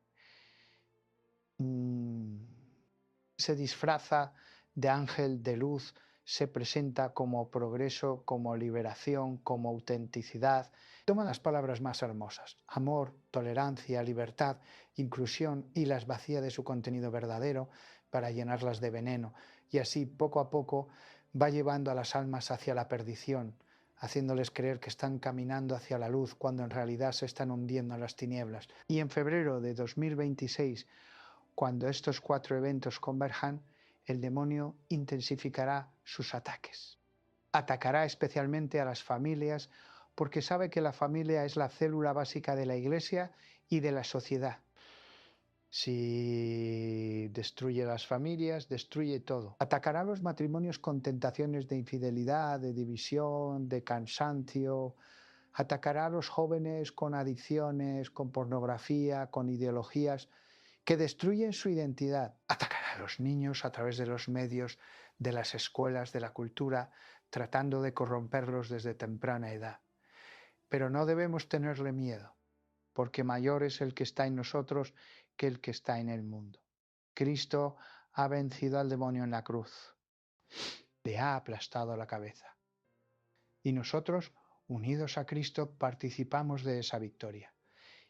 Se disfraza de ángel de luz, se presenta como progreso, como liberación, como autenticidad. Toma las palabras más hermosas: amor, tolerancia, libertad, inclusión, y las vacía de su contenido verdadero para llenarlas de veneno. Y así, poco a poco, va llevando a las almas hacia la perdición, haciéndoles creer que están caminando hacia la luz cuando en realidad se están hundiendo en las tinieblas. Y en febrero de 2026, cuando estos 4 eventos converjan, el demonio intensificará sus ataques. Atacará especialmente a las familias porque sabe que la familia es la célula básica de la Iglesia y de la sociedad. Si destruye las familias, destruye todo. Atacará a los matrimonios con tentaciones de infidelidad, de división, de cansancio. Atacará a los jóvenes con adicciones, con pornografía, con ideologías que destruyen su identidad. Atacará a los niños a través de los medios, de las escuelas, de la cultura, tratando de corromperlos desde temprana edad. Pero no debemos tenerle miedo, porque mayor es el que está en nosotros que el que está en el mundo. Cristo ha vencido al demonio en la cruz, le ha aplastado la cabeza. Y nosotros, unidos a Cristo, participamos de esa victoria.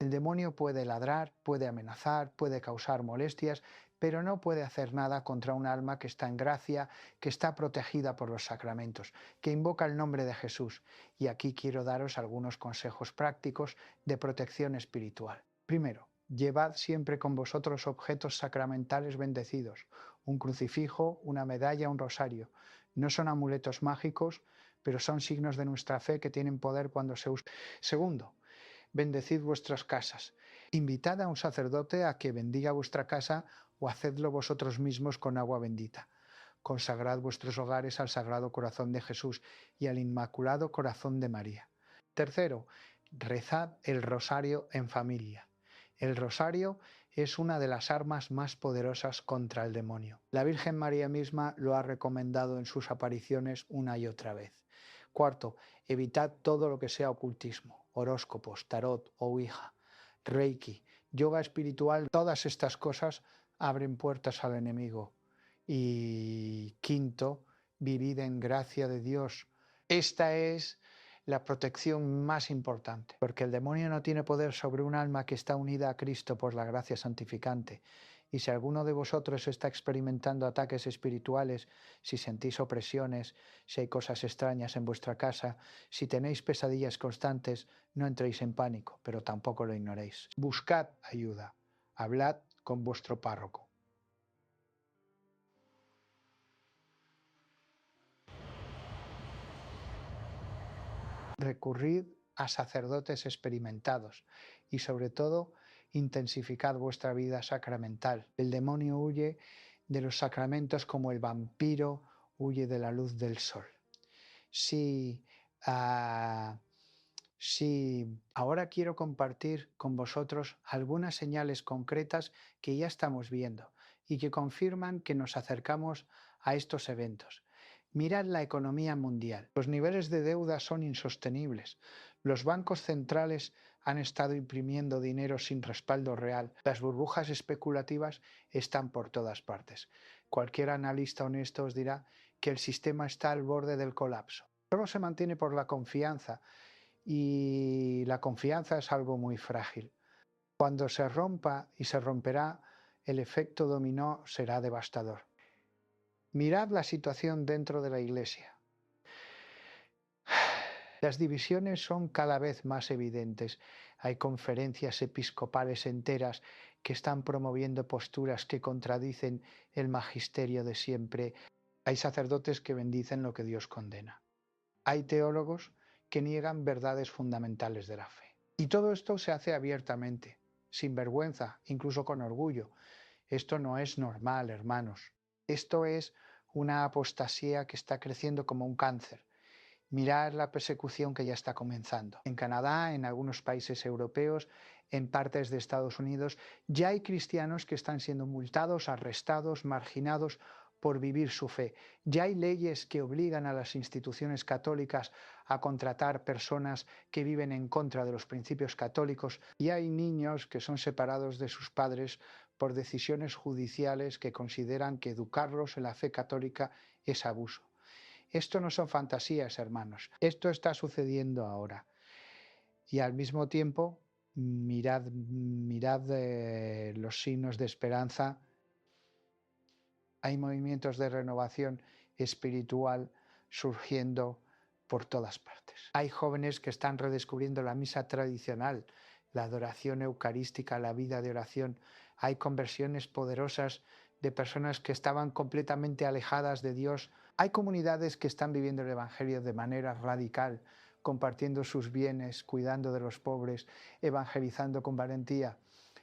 El demonio puede ladrar, puede amenazar, puede causar molestias, pero no puede hacer nada contra un alma que está en gracia, que está protegida por los sacramentos, que invoca el nombre de Jesús. Y aquí quiero daros algunos consejos prácticos de protección espiritual. Primero, llevad siempre con vosotros objetos sacramentales bendecidos: un crucifijo, una medalla, un rosario. No son amuletos mágicos, pero son signos de nuestra fe que tienen poder cuando se usan. Segundo, bendecid vuestras casas. Invitad a un sacerdote a que bendiga vuestra casa o hacedlo vosotros mismos con agua bendita. Consagrad vuestros hogares al Sagrado Corazón de Jesús y al Inmaculado Corazón de María. Tercero, rezad el rosario en familia. El rosario es una de las armas más poderosas contra el demonio. La Virgen María misma lo ha recomendado en sus apariciones una y otra vez. Cuarto, evitad todo lo que sea ocultismo: horóscopos, tarot, ouija, reiki, yoga espiritual. Todas estas cosas abren puertas al enemigo. Y quinto, vivid en gracia de Dios. Esta es la protección más importante, porque el demonio no tiene poder sobre un alma que está unida a Cristo por la gracia santificante. Y si alguno de vosotros está experimentando ataques espirituales, si sentís opresiones, si hay cosas extrañas en vuestra casa, si tenéis pesadillas constantes, no entréis en pánico, pero tampoco lo ignoréis. Buscad ayuda, hablad con vuestro párroco. Recurrid a sacerdotes experimentados y, sobre todo, intensificad vuestra vida sacramental. El demonio huye de los sacramentos como el vampiro huye de la luz del sol. Ahora quiero compartir con vosotros algunas señales concretas que ya estamos viendo y que confirman que nos acercamos a estos eventos. Mirad la economía mundial. Los niveles de deuda son insostenibles. Los bancos centrales han estado imprimiendo dinero sin respaldo real. Las burbujas especulativas están por todas partes. Cualquier analista honesto os dirá que el sistema está al borde del colapso. Solo se mantiene por la confianza, y la confianza es algo muy frágil. Cuando se rompa, y se romperá, el efecto dominó será devastador. Mirad la situación dentro de la Iglesia. Las divisiones son cada vez más evidentes. Hay conferencias episcopales enteras que están promoviendo posturas que contradicen el magisterio de siempre. Hay sacerdotes que bendicen lo que Dios condena. Hay teólogos que niegan verdades fundamentales de la fe. Y todo esto se hace abiertamente, sin vergüenza, incluso con orgullo. Esto no es normal, hermanos. Esto es una apostasía que está creciendo como un cáncer. Mirad la persecución que ya está comenzando. En Canadá, en algunos países europeos, en partes de Estados Unidos, ya hay cristianos que están siendo multados, arrestados, marginados por vivir su fe. Ya hay leyes que obligan a las instituciones católicas a contratar personas que viven en contra de los principios católicos. Y hay niños que son separados de sus padres por decisiones judiciales que consideran que educarlos en la fe católica es abuso. Esto no son fantasías, hermanos. Esto está sucediendo ahora. Y al mismo tiempo, mirad los signos de esperanza. Hay movimientos de renovación espiritual surgiendo por todas partes. Hay jóvenes que están redescubriendo la misa tradicional, la adoración eucarística, la vida de oración. Hay conversiones poderosas de personas que estaban completamente alejadas de Dios. Hay comunidades que están viviendo el Evangelio de manera radical, compartiendo sus bienes, cuidando de los pobres, evangelizando con valentía.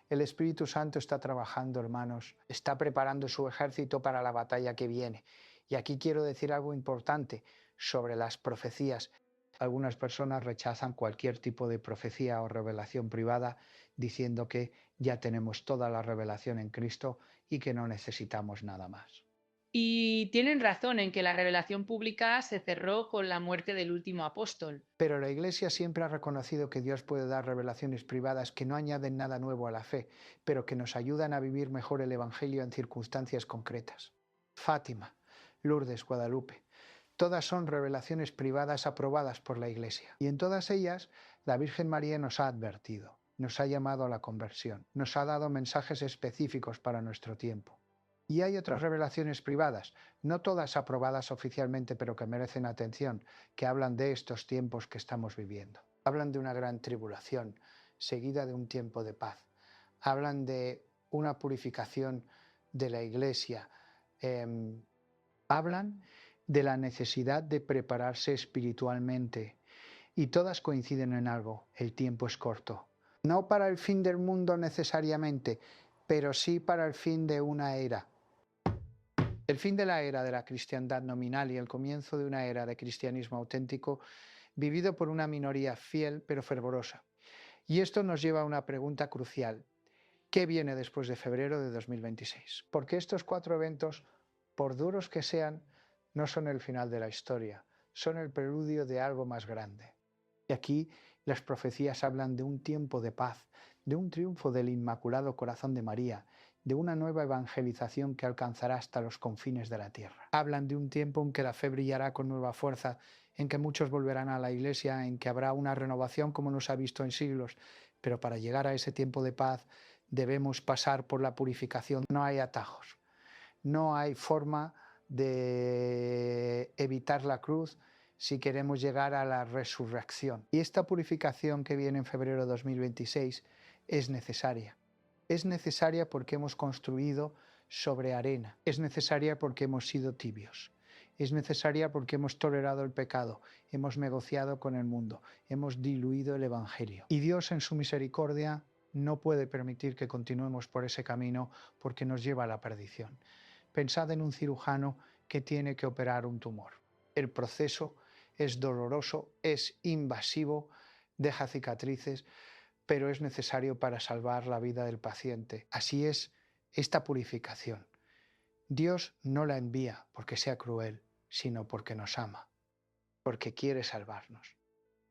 El Espíritu Santo está trabajando, hermanos, está preparando su ejército para la batalla que viene. Y aquí quiero decir algo importante sobre las profecías. Algunas personas rechazan cualquier tipo de profecía o revelación privada, diciendo que ya tenemos toda la revelación en Cristo y que no necesitamos nada más. Y tienen razón en que la revelación pública se cerró con la muerte del último apóstol. Pero la Iglesia siempre ha reconocido que Dios puede dar revelaciones privadas que no añaden nada nuevo a la fe, pero que nos ayudan a vivir mejor el Evangelio en circunstancias concretas. Fátima, Lourdes, Guadalupe, todas son revelaciones privadas aprobadas por la Iglesia. Y en todas ellas, la Virgen María nos ha advertido, nos ha llamado a la conversión, nos ha dado mensajes específicos para nuestro tiempo. Y hay otras revelaciones privadas, no todas aprobadas oficialmente, pero que merecen atención, que hablan de estos tiempos que estamos viviendo. Hablan de una gran tribulación, seguida de un tiempo de paz. Hablan de una purificación de la Iglesia. Hablan de la necesidad de prepararse espiritualmente. Y todas coinciden en algo: el tiempo es corto. No para el fin del mundo necesariamente, pero sí para el fin de una era. El fin de la era de la cristiandad nominal y el comienzo de una era de cristianismo auténtico vivido por una minoría fiel pero fervorosa. Y esto nos lleva a una pregunta crucial: ¿qué viene después de febrero de 2026? Porque estos 4 eventos, por duros que sean, no son el final de la historia, son el preludio de algo más grande. Y aquí las profecías hablan de un tiempo de paz, de un triunfo del Inmaculado Corazón de María, de una nueva evangelización que alcanzará hasta los confines de la tierra. Hablan de un tiempo en que la fe brillará con nueva fuerza, en que muchos volverán a la Iglesia, en que habrá una renovación como no se ha visto en siglos. Pero para llegar a ese tiempo de paz debemos pasar por la purificación. No hay atajos, no hay forma de evitar la cruz si queremos llegar a la resurrección. Y esta purificación que viene en febrero de 2026 es necesaria. Es necesaria porque hemos construido sobre arena. Es necesaria porque hemos sido tibios. Es necesaria porque hemos tolerado el pecado, hemos negociado con el mundo, hemos diluido el Evangelio. Y Dios, en su misericordia, no puede permitir que continuemos por ese camino porque nos lleva a la perdición. Pensad en un cirujano que tiene que operar un tumor. El proceso es doloroso, es invasivo, deja cicatrices, pero es necesario para salvar la vida del paciente. Así es esta purificación. Dios no la envía porque sea cruel, sino porque nos ama, porque quiere salvarnos,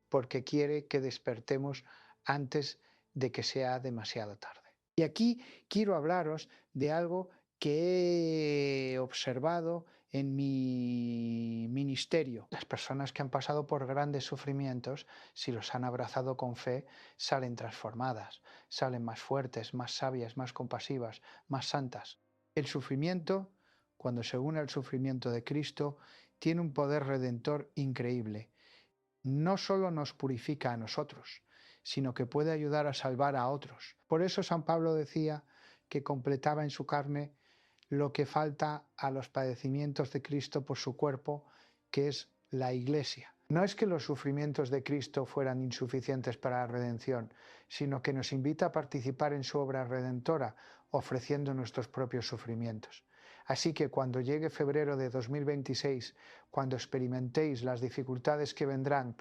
porque quiere que despertemos antes de que sea demasiado tarde. Y aquí quiero hablaros de algo que he observado en mi ministerio. Las personas que han pasado por grandes sufrimientos, si los han abrazado con fe, salen transformadas, salen más fuertes, más sabias, más compasivas, más santas. El sufrimiento, cuando se une al sufrimiento de Cristo, tiene un poder redentor increíble. No solo nos purifica a nosotros, sino que puede ayudar a salvar a otros. Por eso San Pablo decía que completaba en su carne lo que falta a los padecimientos de Cristo por su cuerpo, que es la Iglesia. No es que los sufrimientos de Cristo fueran insuficientes para la redención, sino que nos invita a participar en su obra redentora, ofreciendo nuestros propios sufrimientos. Así que cuando llegue febrero de 2026, cuando experimentéis las dificultades que vendrán,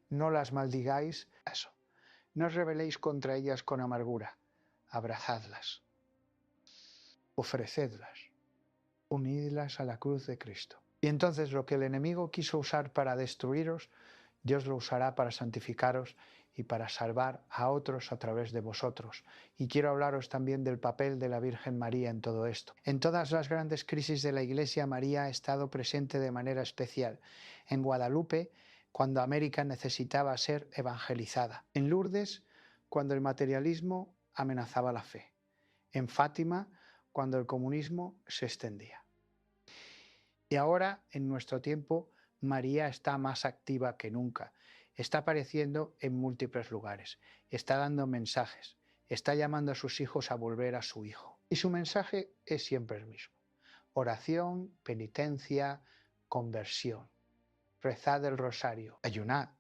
no las maldigáis, eso. No os rebeléis contra ellas con amargura, abrazadlas, ofrecedlas, unidlas a la cruz de Cristo. Y entonces lo que el enemigo quiso usar para destruiros, Dios lo usará para santificaros y para salvar a otros a través de vosotros. Y quiero hablaros también del papel de la Virgen María en todo esto. En todas las grandes crisis de la Iglesia, María ha estado presente de manera especial. En Guadalupe, cuando América necesitaba ser evangelizada. En Lourdes, cuando el materialismo amenazaba la fe. En Fátima, cuando el comunismo se extendía. Y ahora, en nuestro tiempo, María está más activa que nunca. Está apareciendo en múltiples lugares, está dando mensajes, está llamando a sus hijos a volver a su Hijo. Y su mensaje es siempre el mismo: oración, penitencia, conversión. Rezad el rosario, ayunad,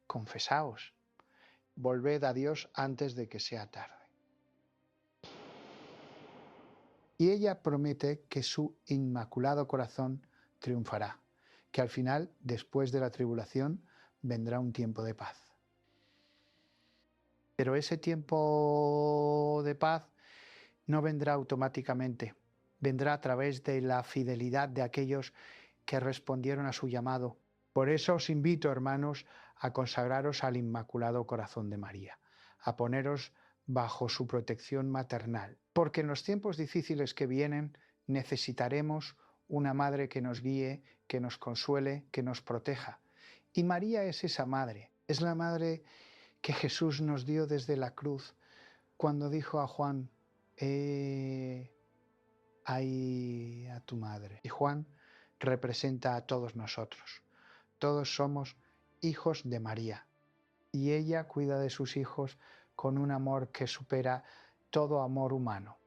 confesaos, volved a Dios antes de que sea tarde. Y ella promete que su inmaculado corazón triunfará, que al final, después de la tribulación, vendrá un tiempo de paz. Pero ese tiempo de paz no vendrá automáticamente, vendrá a través de la fidelidad de aquellos que respondieron a su llamado. Por eso os invito, hermanos, a consagraros al Inmaculado Corazón de María, a poneros bajo su protección maternal, porque en los tiempos difíciles que vienen necesitaremos una madre que nos guíe, que nos consuele, que nos proteja. Y María es esa madre, es la madre que Jesús nos dio desde la cruz cuando dijo a Juan: ahí a tu madre. Y Juan representa a todos nosotros. Todos somos hijos de María y ella cuida de sus hijos con un amor que supera todo amor humano.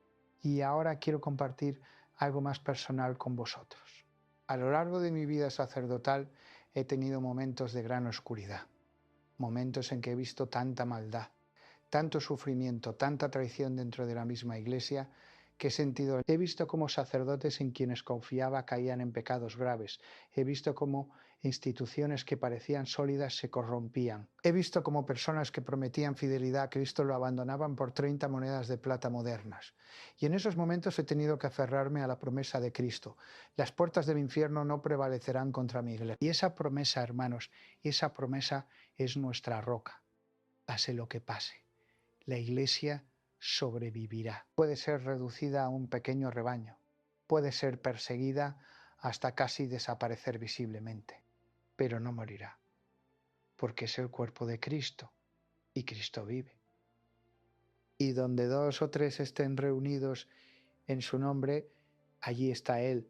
Y ahora quiero compartir algo más personal con vosotros. A lo largo de mi vida sacerdotal he tenido momentos de gran oscuridad, momentos en que he visto tanta maldad, tanto sufrimiento, tanta traición dentro de la misma Iglesia, que he visto cómo sacerdotes en quienes confiaba caían en pecados graves. He visto cómo instituciones que parecían sólidas se corrompían. He visto cómo personas que prometían fidelidad a Cristo lo abandonaban por 30 monedas de plata modernas. Y en esos momentos he tenido que aferrarme a la promesa de Cristo: las puertas del infierno no prevalecerán contra mi iglesia. Y esa promesa, hermanos, esa promesa es nuestra roca. Pase lo que pase, la Iglesia sobrevivirá. Puede ser reducida a un pequeño rebaño, puede ser perseguida hasta casi desaparecer visiblemente, pero no morirá, porque es el cuerpo de Cristo y Cristo vive. Y donde 2 o 3 estén reunidos en su nombre, allí está Él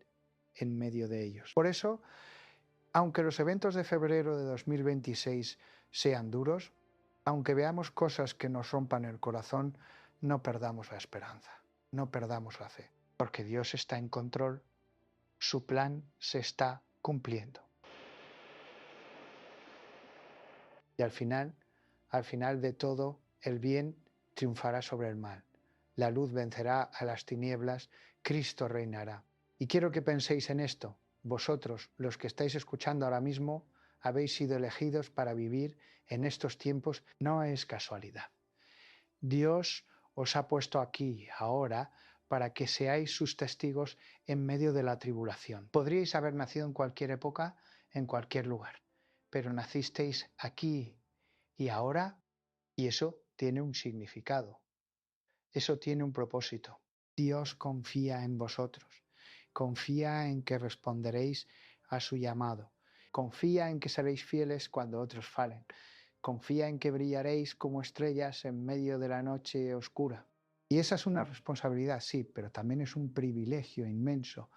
en medio de ellos. Por eso, aunque los eventos de febrero de 2026 sean duros, aunque veamos cosas que nos rompan el corazón, no perdamos la esperanza, no perdamos la fe, porque Dios está en control, su plan se está cumpliendo. Y al final de todo, el bien triunfará sobre el mal, la luz vencerá a las tinieblas, Cristo reinará. Y quiero que penséis en esto: vosotros, los que estáis escuchando ahora mismo, habéis sido elegidos para vivir en estos tiempos. No es casualidad. Dios os ha puesto aquí, ahora, para que seáis sus testigos en medio de la tribulación. Podríais haber nacido en cualquier época, en cualquier lugar, pero nacisteis aquí y ahora, y eso tiene un significado, eso tiene un propósito. Dios confía en vosotros, confía en que responderéis a su llamado, confía en que seréis fieles cuando otros fallen, confía en que brillaréis como estrellas en medio de la noche oscura. Y esa es una responsabilidad, sí, pero también es un privilegio inmenso,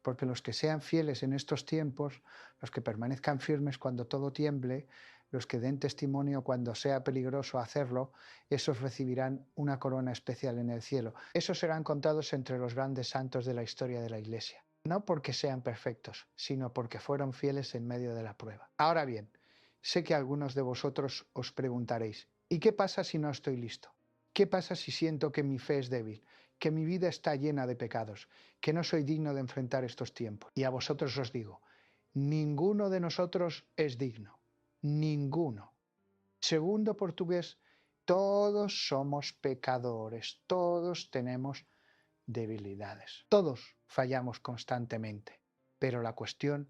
porque los que sean fieles en estos tiempos, los que permanezcan firmes cuando todo tiemble, los que den testimonio cuando sea peligroso hacerlo, esos recibirán una corona especial en el cielo. Esos serán contados entre los grandes santos de la historia de la Iglesia. No porque sean perfectos, sino porque fueron fieles en medio de la prueba. Ahora bien, sé que algunos de vosotros os preguntaréis, ¿y qué pasa si no estoy listo? ¿Qué pasa si siento que mi fe es débil, que mi vida está llena de pecados, que no soy digno de enfrentar estos tiempos? Y a vosotros os digo, ninguno de nosotros es digno, ninguno. Segundo portugués, todos somos pecadores, todos tenemos debilidades, todos fallamos constantemente, pero la cuestión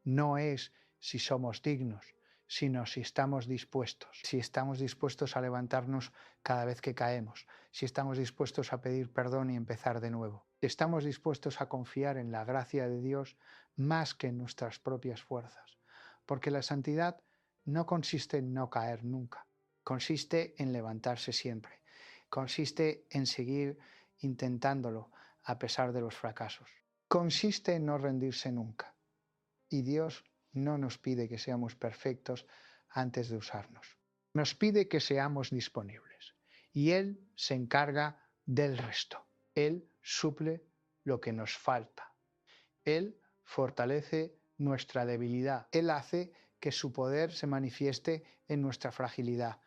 no es si somos dignos, sino si estamos dispuestos a levantarnos cada vez que caemos, si estamos dispuestos a pedir perdón y empezar de nuevo, si estamos dispuestos a confiar en la gracia de Dios más que en nuestras propias fuerzas, porque la santidad no consiste en no caer nunca, consiste en levantarse siempre, consiste en seguir intentándolo a pesar de los fracasos, consiste en no rendirse nunca, y Dios no nos pide que seamos perfectos antes de usarnos. Nos pide que seamos disponibles y Él se encarga del resto. Él suple lo que nos falta. Él fortalece nuestra debilidad. Él hace que su poder se manifieste en nuestra fragilidad.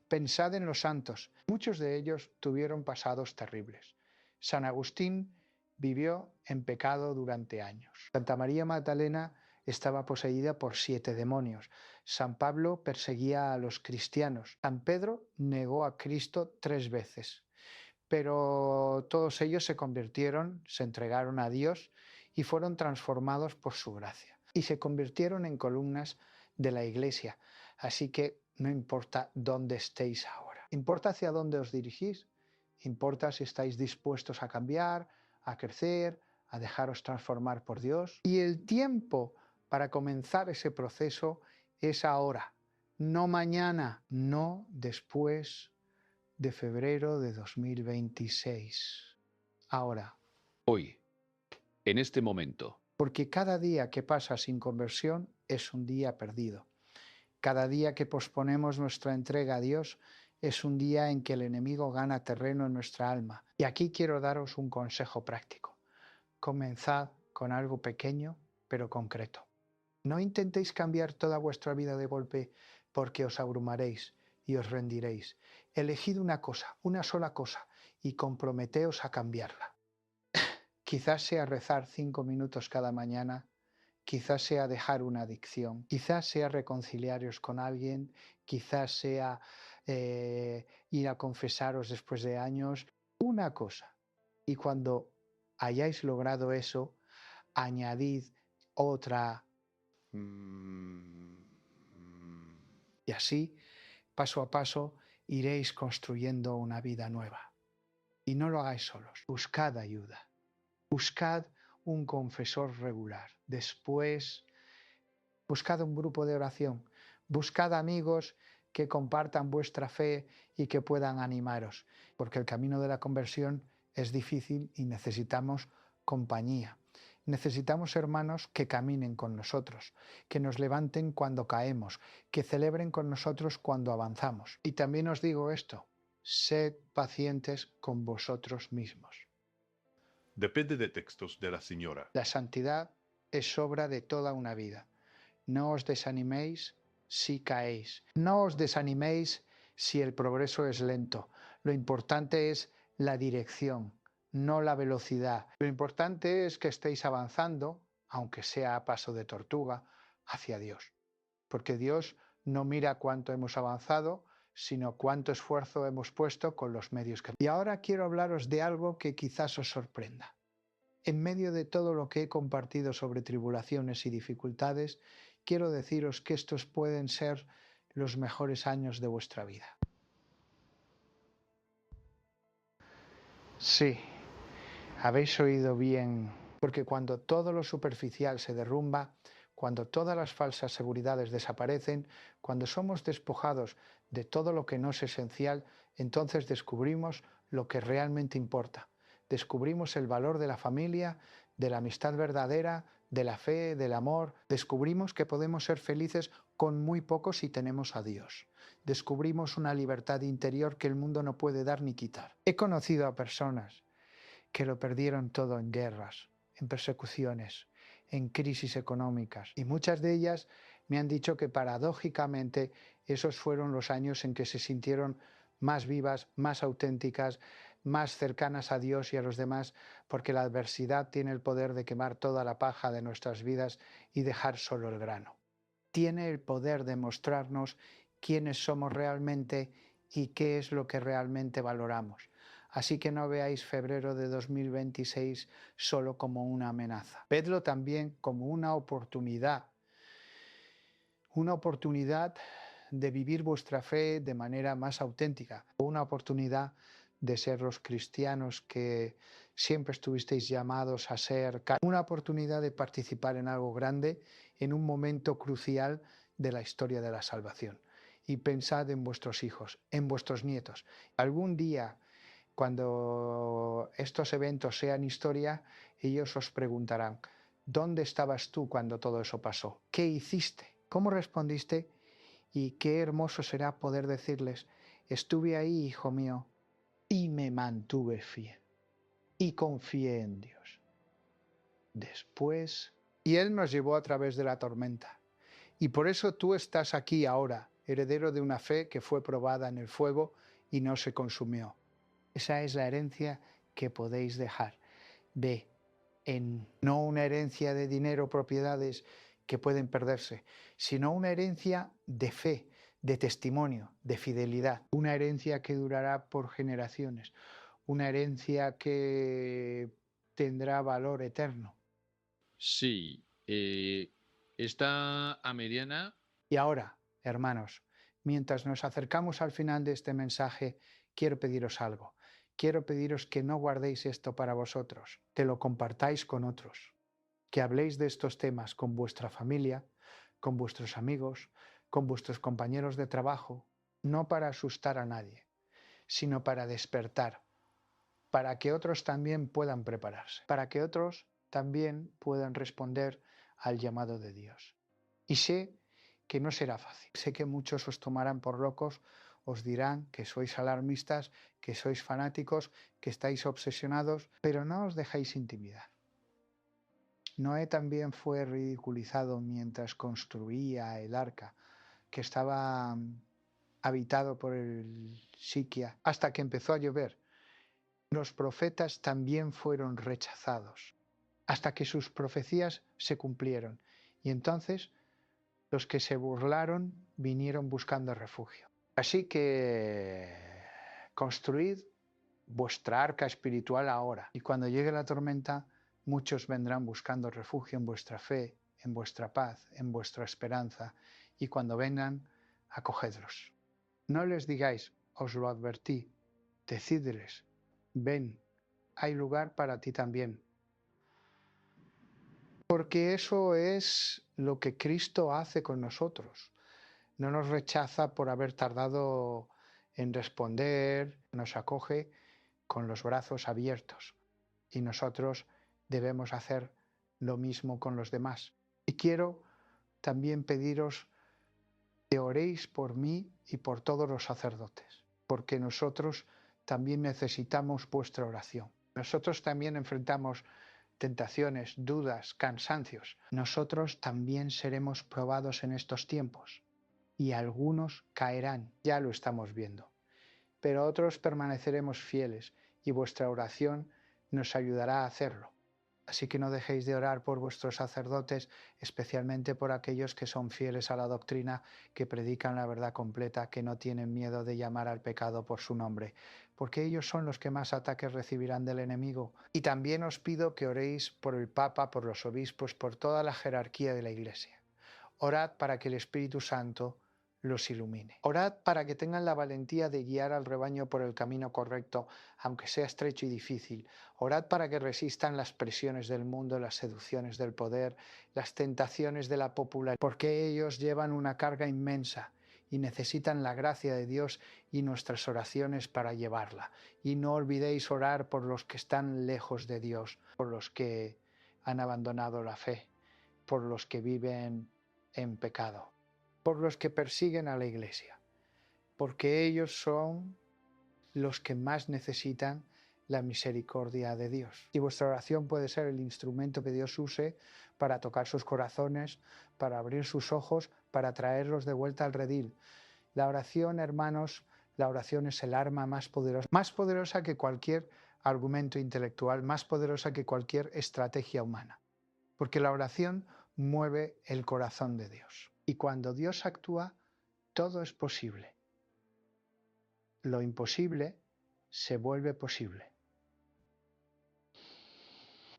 Pensad en los santos. Muchos de ellos tuvieron pasados terribles. San Agustín vivió en pecado durante años. Santa María Magdalena estaba poseída por 7 demonios. San Pablo perseguía a los cristianos. San Pedro negó a Cristo 3 veces. Pero todos ellos se convirtieron, se entregaron a Dios y fueron transformados por su gracia. Y se convirtieron en columnas de la Iglesia. Así que no importa dónde estéis ahora. Importa hacia dónde os dirigís. Importa si estáis dispuestos a cambiar, a crecer, a dejaros transformar por Dios. Y el tiempo para comenzar ese proceso es ahora, no mañana, no después de febrero de 2026. Ahora. Hoy, en este momento. Porque cada día que pasa sin conversión es un día perdido. Cada día que posponemos nuestra entrega a Dios es un día en que el enemigo gana terreno en nuestra alma. Y aquí quiero daros un consejo práctico. Comenzad con algo pequeño pero concreto. No intentéis cambiar toda vuestra vida de golpe porque os abrumaréis y os rendiréis. Elegid una cosa, una sola cosa, y comprometeos a cambiarla. Quizás sea rezar 5 minutos cada mañana, quizás sea dejar una adicción, quizás sea reconciliaros con alguien, quizás sea ir a confesaros después de años, una cosa. Y cuando hayáis logrado eso, añadid otra. Y así, paso a paso, iréis construyendo una vida nueva. Y no lo hagáis solos. Buscad ayuda. Buscad un confesor regular. Después, buscad un grupo de oración. Buscad amigos que compartan vuestra fe y que puedan animaros. Porque el camino de la conversión es difícil y necesitamos compañía. Necesitamos hermanos que caminen con nosotros, que nos levanten cuando caemos, que celebren con nosotros cuando avanzamos. Y también os digo esto, sed pacientes con vosotros mismos. Depende de textos de la señora. La santidad es obra de toda una vida. No os desaniméis si caéis. No os desaniméis si el progreso es lento. Lo importante es la dirección, no la velocidad. Lo importante es que estéis avanzando, aunque sea a paso de tortuga, hacia Dios. Porque Dios no mira cuánto hemos avanzado, sino cuánto esfuerzo hemos puesto con los medios que... Y ahora quiero hablaros de algo que quizás os sorprenda. En medio de todo lo que he compartido sobre tribulaciones y dificultades, quiero deciros que estos pueden ser los mejores años de vuestra vida. Sí, habéis oído bien, porque cuando todo lo superficial se derrumba, cuando todas las falsas seguridades desaparecen, cuando somos despojados de todo lo que no es esencial, entonces descubrimos lo que realmente importa. Descubrimos el valor de la familia, de la amistad verdadera, de la fe, del amor. Descubrimos que podemos ser felices con muy poco si tenemos a Dios. Descubrimos una libertad interior que el mundo no puede dar ni quitar. He conocido a personas que lo perdieron todo en guerras, en persecuciones, en crisis económicas, y muchas de ellas me han dicho que paradójicamente esos fueron los años en que se sintieron más vivas, más auténticas, más cercanas a Dios y a los demás, porque la adversidad tiene el poder de quemar toda la paja de nuestras vidas y dejar solo el grano. Tiene el poder de mostrarnos quiénes somos realmente y qué es lo que realmente valoramos. Así que no veáis febrero de 2026 solo como una amenaza. Vedlo también como una oportunidad de vivir vuestra fe de manera más auténtica, una oportunidad de ser los cristianos que siempre estuvisteis llamados a ser, una oportunidad de participar en algo grande en un momento crucial de la historia de la salvación. Y pensad en vuestros hijos, en vuestros nietos. Algún día, cuando estos eventos sean historia, ellos os preguntarán: ¿dónde estabas tú cuando todo eso pasó? ¿Qué hiciste? ¿Cómo respondiste? Y qué hermoso será poder decirles: estuve ahí, hijo mío, y me mantuve fiel, y confié en Dios. Después, y Él nos llevó a través de la tormenta. Y por eso tú estás aquí ahora, heredero de una fe que fue probada en el fuego y no se consumió. Esa es la herencia que podéis dejar. Ve en no una herencia de dinero o propiedades que pueden perderse, sino una herencia de fe, de testimonio, de fidelidad. Una herencia que durará por generaciones. Una herencia que tendrá valor eterno. Sí, está a mediana. Y ahora, hermanos, mientras nos acercamos al final de este mensaje, quiero pediros algo. Quiero pediros que no guardéis esto para vosotros, que lo compartáis con otros, que habléis de estos temas con vuestra familia, con vuestros amigos, con vuestros compañeros de trabajo, no para asustar a nadie, sino para despertar, para que otros también puedan prepararse, para que otros también puedan responder al llamado de Dios. Y sé que no será fácil. Sé que muchos os tomarán por locos, os dirán que sois alarmistas, que sois fanáticos, que estáis obsesionados, pero no os dejéis intimidar. Noé también fue ridiculizado mientras construía el arca, que estaba habitado por el Siquia, hasta que empezó a llover. Los profetas también fueron rechazados, hasta que sus profecías se cumplieron. Y entonces los que se burlaron vinieron buscando refugio. Así que construid vuestra arca espiritual ahora. Y cuando llegue la tormenta, muchos vendrán buscando refugio en vuestra fe, en vuestra paz, en vuestra esperanza. Y cuando vengan, acogedlos. No les digáis: os lo advertí. Decidles: ven, hay lugar para ti también. Porque eso es lo que Cristo hace con nosotros. No nos rechaza por haber tardado en responder, nos acoge con los brazos abiertos. Y nosotros debemos hacer lo mismo con los demás. Y quiero también pediros que oréis por mí y por todos los sacerdotes, porque nosotros también necesitamos vuestra oración. Nosotros también enfrentamos tentaciones, dudas, cansancios. Nosotros también seremos probados en estos tiempos y algunos caerán, ya lo estamos viendo, pero otros permaneceremos fieles y vuestra oración nos ayudará a hacerlo. Así que no dejéis de orar por vuestros sacerdotes, especialmente por aquellos que son fieles a la doctrina, que predican la verdad completa, que no tienen miedo de llamar al pecado por su nombre, porque ellos son los que más ataques recibirán del enemigo. Y también os pido que oréis por el Papa, por los obispos, por toda la jerarquía de la Iglesia. Orad para que el Espíritu Santo los ilumine. Orad para que tengan la valentía de guiar al rebaño por el camino correcto, aunque sea estrecho y difícil. Orad para que resistan las presiones del mundo, las seducciones del poder, las tentaciones de la popularidad, porque ellos llevan una carga inmensa y necesitan la gracia de Dios y nuestras oraciones para llevarla. Y no olvidéis orar por los que están lejos de Dios, por los que han abandonado la fe, por los que viven en pecado. por los que persiguen a la Iglesia, porque ellos son los que más necesitan la misericordia de Dios. Y vuestra oración puede ser el instrumento que Dios use para tocar sus corazones, para abrir sus ojos, para traerlos de vuelta al redil. La oración, hermanos, la oración es el arma más poderosa que cualquier argumento intelectual, más poderosa que cualquier estrategia humana, porque la oración mueve el corazón de Dios. Y cuando Dios actúa, todo es posible. Lo imposible se vuelve posible.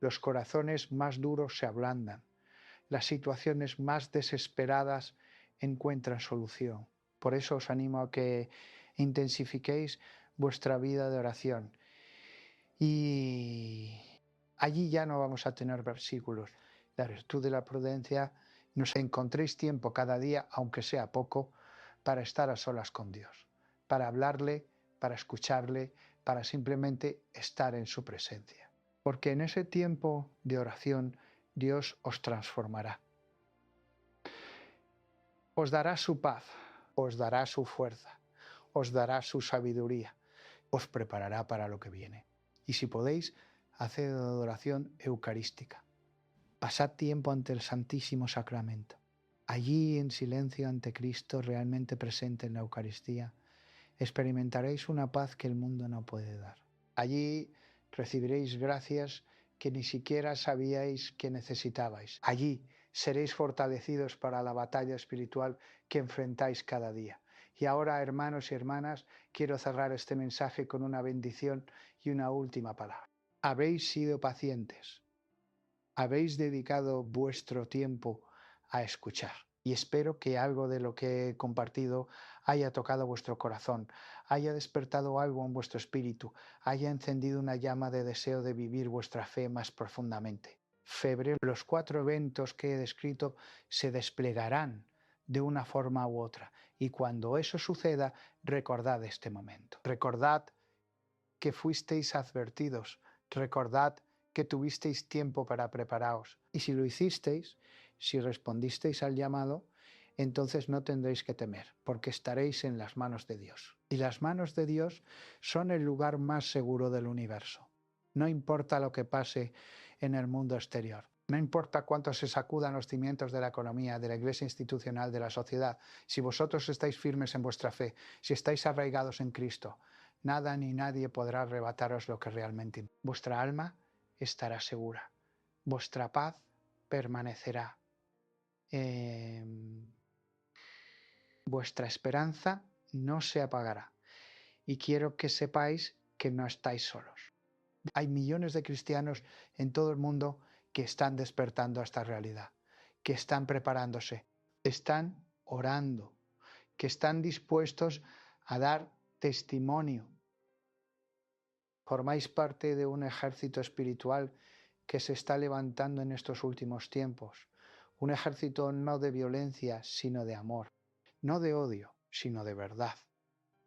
Los corazones más duros se ablandan. Las situaciones más desesperadas encuentran solución. Por eso os animo a que intensifiquéis vuestra vida de oración. Y allí ya no vamos a tener versículos. La virtud de la prudencia, nos encontréis tiempo cada día, aunque sea poco, para estar a solas con Dios, para hablarle, para escucharle, para simplemente estar en su presencia. Porque en ese tiempo de oración Dios os transformará. Os dará su paz, os dará su fuerza, os dará su sabiduría, os preparará para lo que viene. Y si podéis, haced adoración eucarística. Pasad tiempo ante el Santísimo Sacramento. Allí, en silencio ante Cristo, realmente presente en la Eucaristía, experimentaréis una paz que el mundo no puede dar. Allí recibiréis gracias que ni siquiera sabíais que necesitabais. Allí seréis fortalecidos para la batalla espiritual que enfrentáis cada día. Y ahora, hermanos y hermanas, quiero cerrar este mensaje con una bendición y una última palabra. Habéis sido pacientes. Habéis dedicado vuestro tiempo a escuchar. Y espero que algo de lo que he compartido haya tocado vuestro corazón, haya despertado algo en vuestro espíritu, haya encendido una llama de deseo de vivir vuestra fe más profundamente. Febrero, los 4 eventos que he descrito se desplegarán de una forma u otra. Y cuando eso suceda, recordad este momento. Recordad que fuisteis advertidos. Recordad que tuvisteis tiempo para prepararos. Y si lo hicisteis, si respondisteis al llamado, entonces no tendréis que temer, porque estaréis en las manos de Dios. Y las manos de Dios son el lugar más seguro del universo. No importa lo que pase en el mundo exterior. No importa cuánto se sacudan los cimientos de la economía, de la iglesia institucional, de la sociedad. Si vosotros estáis firmes en vuestra fe, si estáis arraigados en Cristo, nada ni nadie podrá arrebataros lo que realmente importa. Vuestra alma estará segura. Vuestra paz permanecerá. Vuestra esperanza no se apagará. Y quiero que sepáis que no estáis solos. Hay millones de cristianos en todo el mundo que están despertando a esta realidad, que están preparándose, están orando, que están dispuestos a dar testimonio. Formáis parte de un ejército espiritual que se está levantando en estos últimos tiempos. Un ejército no de violencia, sino de amor. No de odio, sino de verdad.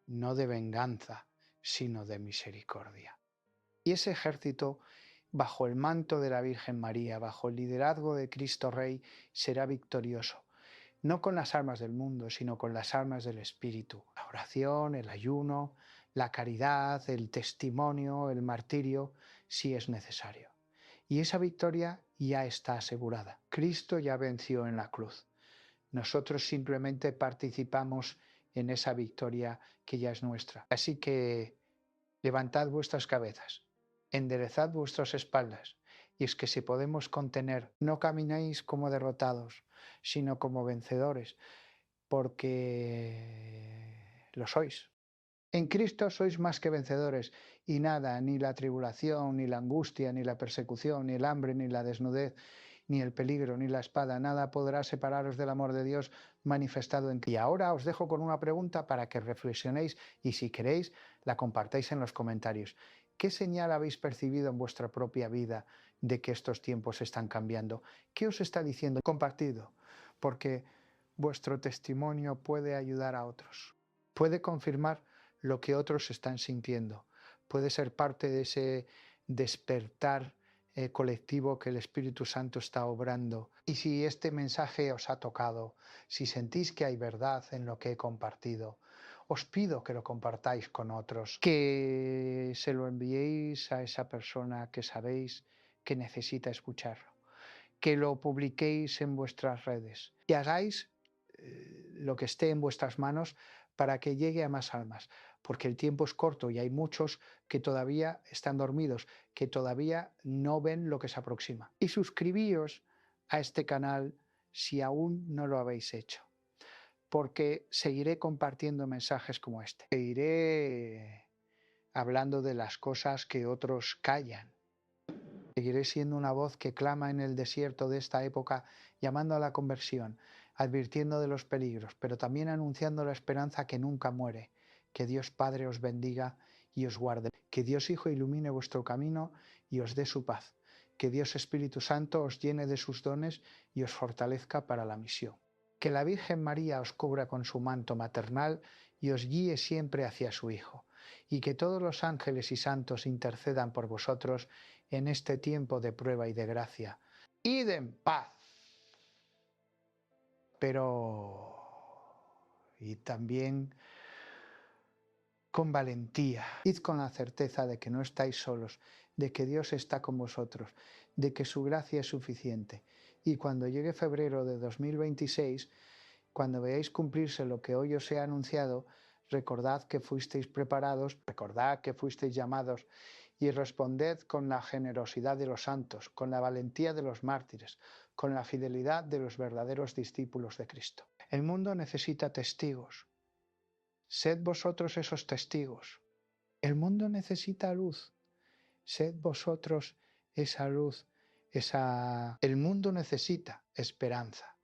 No de venganza, sino de misericordia. Y ese ejército, bajo el manto de la Virgen María, bajo el liderazgo de Cristo Rey, será victorioso. No con las armas del mundo, sino con las armas del Espíritu. La oración, el ayuno, la caridad, el testimonio, el martirio, si es necesario. Y esa victoria ya está asegurada. Cristo ya venció en la cruz. Nosotros simplemente participamos en esa victoria que ya es nuestra. Así que levantad vuestras cabezas, enderezad vuestras espaldas, y es que si podemos contener, no caminéis como derrotados, sino como vencedores, porque lo sois. En Cristo sois más que vencedores, y nada, ni la tribulación, ni la angustia, ni la persecución, ni el hambre, ni la desnudez, ni el peligro, ni la espada, nada podrá separaros del amor de Dios manifestado en Cristo. Y ahora os dejo con una pregunta para que reflexionéis y si queréis la compartáis en los comentarios. ¿Qué señal habéis percibido en vuestra propia vida de que estos tiempos están cambiando? ¿Qué os está diciendo? Compartidlo, porque vuestro testimonio puede ayudar a otros. Puede confirmar lo que otros están sintiendo. Puede ser parte de ese despertar colectivo que el Espíritu Santo está obrando. Y si este mensaje os ha tocado, si sentís que hay verdad en lo que he compartido, os pido que lo compartáis con otros, que se lo enviéis a esa persona que sabéis que necesita escucharlo, que lo publiquéis en vuestras redes, que hagáis lo que esté en vuestras manos para que llegue a más almas, porque el tiempo es corto y hay muchos que todavía están dormidos, que todavía no ven lo que se aproxima. Y suscribíos a este canal si aún no lo habéis hecho, porque seguiré compartiendo mensajes como este. Seguiré hablando de las cosas que otros callan. Seguiré siendo una voz que clama en el desierto de esta época, llamando a la conversión, advirtiendo de los peligros, pero también anunciando la esperanza que nunca muere. Que Dios Padre os bendiga y os guarde. Que Dios Hijo ilumine vuestro camino y os dé su paz. Que Dios Espíritu Santo os llene de sus dones y os fortalezca para la misión. Que la Virgen María os cubra con su manto maternal y os guíe siempre hacia su Hijo. Y que todos los ángeles y santos intercedan por vosotros en este tiempo de prueba y de gracia. Id en paz. Pero y también con valentía. Id con la certeza de que no estáis solos, de que Dios está con vosotros, de que su gracia es suficiente. Y cuando llegue febrero de 2026, cuando veáis cumplirse lo que hoy os he anunciado, recordad que fuisteis preparados, recordad que fuisteis llamados y responded con la generosidad de los santos, con la valentía de los mártires, con la fidelidad de los verdaderos discípulos de Cristo. El mundo necesita testigos. Sed vosotros esos testigos. El mundo necesita luz. Sed vosotros esa luz. El mundo necesita esperanza.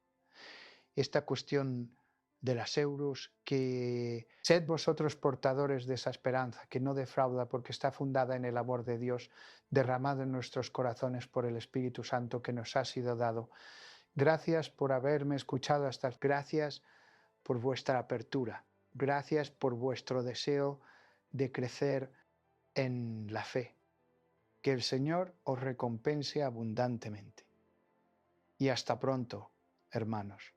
Esta cuestión de las euros, que sed vosotros portadores de esa esperanza que no defrauda porque está fundada en el amor de Dios derramado en nuestros corazones por el Espíritu Santo que nos ha sido dado. Gracias por haberme escuchado gracias por vuestra apertura. Gracias por vuestro deseo de crecer en la fe. Que el Señor os recompense abundantemente. Y hasta pronto, hermanos.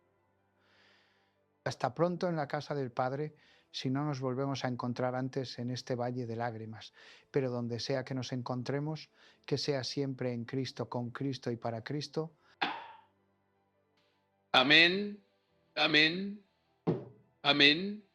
Hasta pronto en la casa del Padre, si no nos volvemos a encontrar antes en este valle de lágrimas. Pero donde sea que nos encontremos, que sea siempre en Cristo, con Cristo y para Cristo. Amén, amén, amén.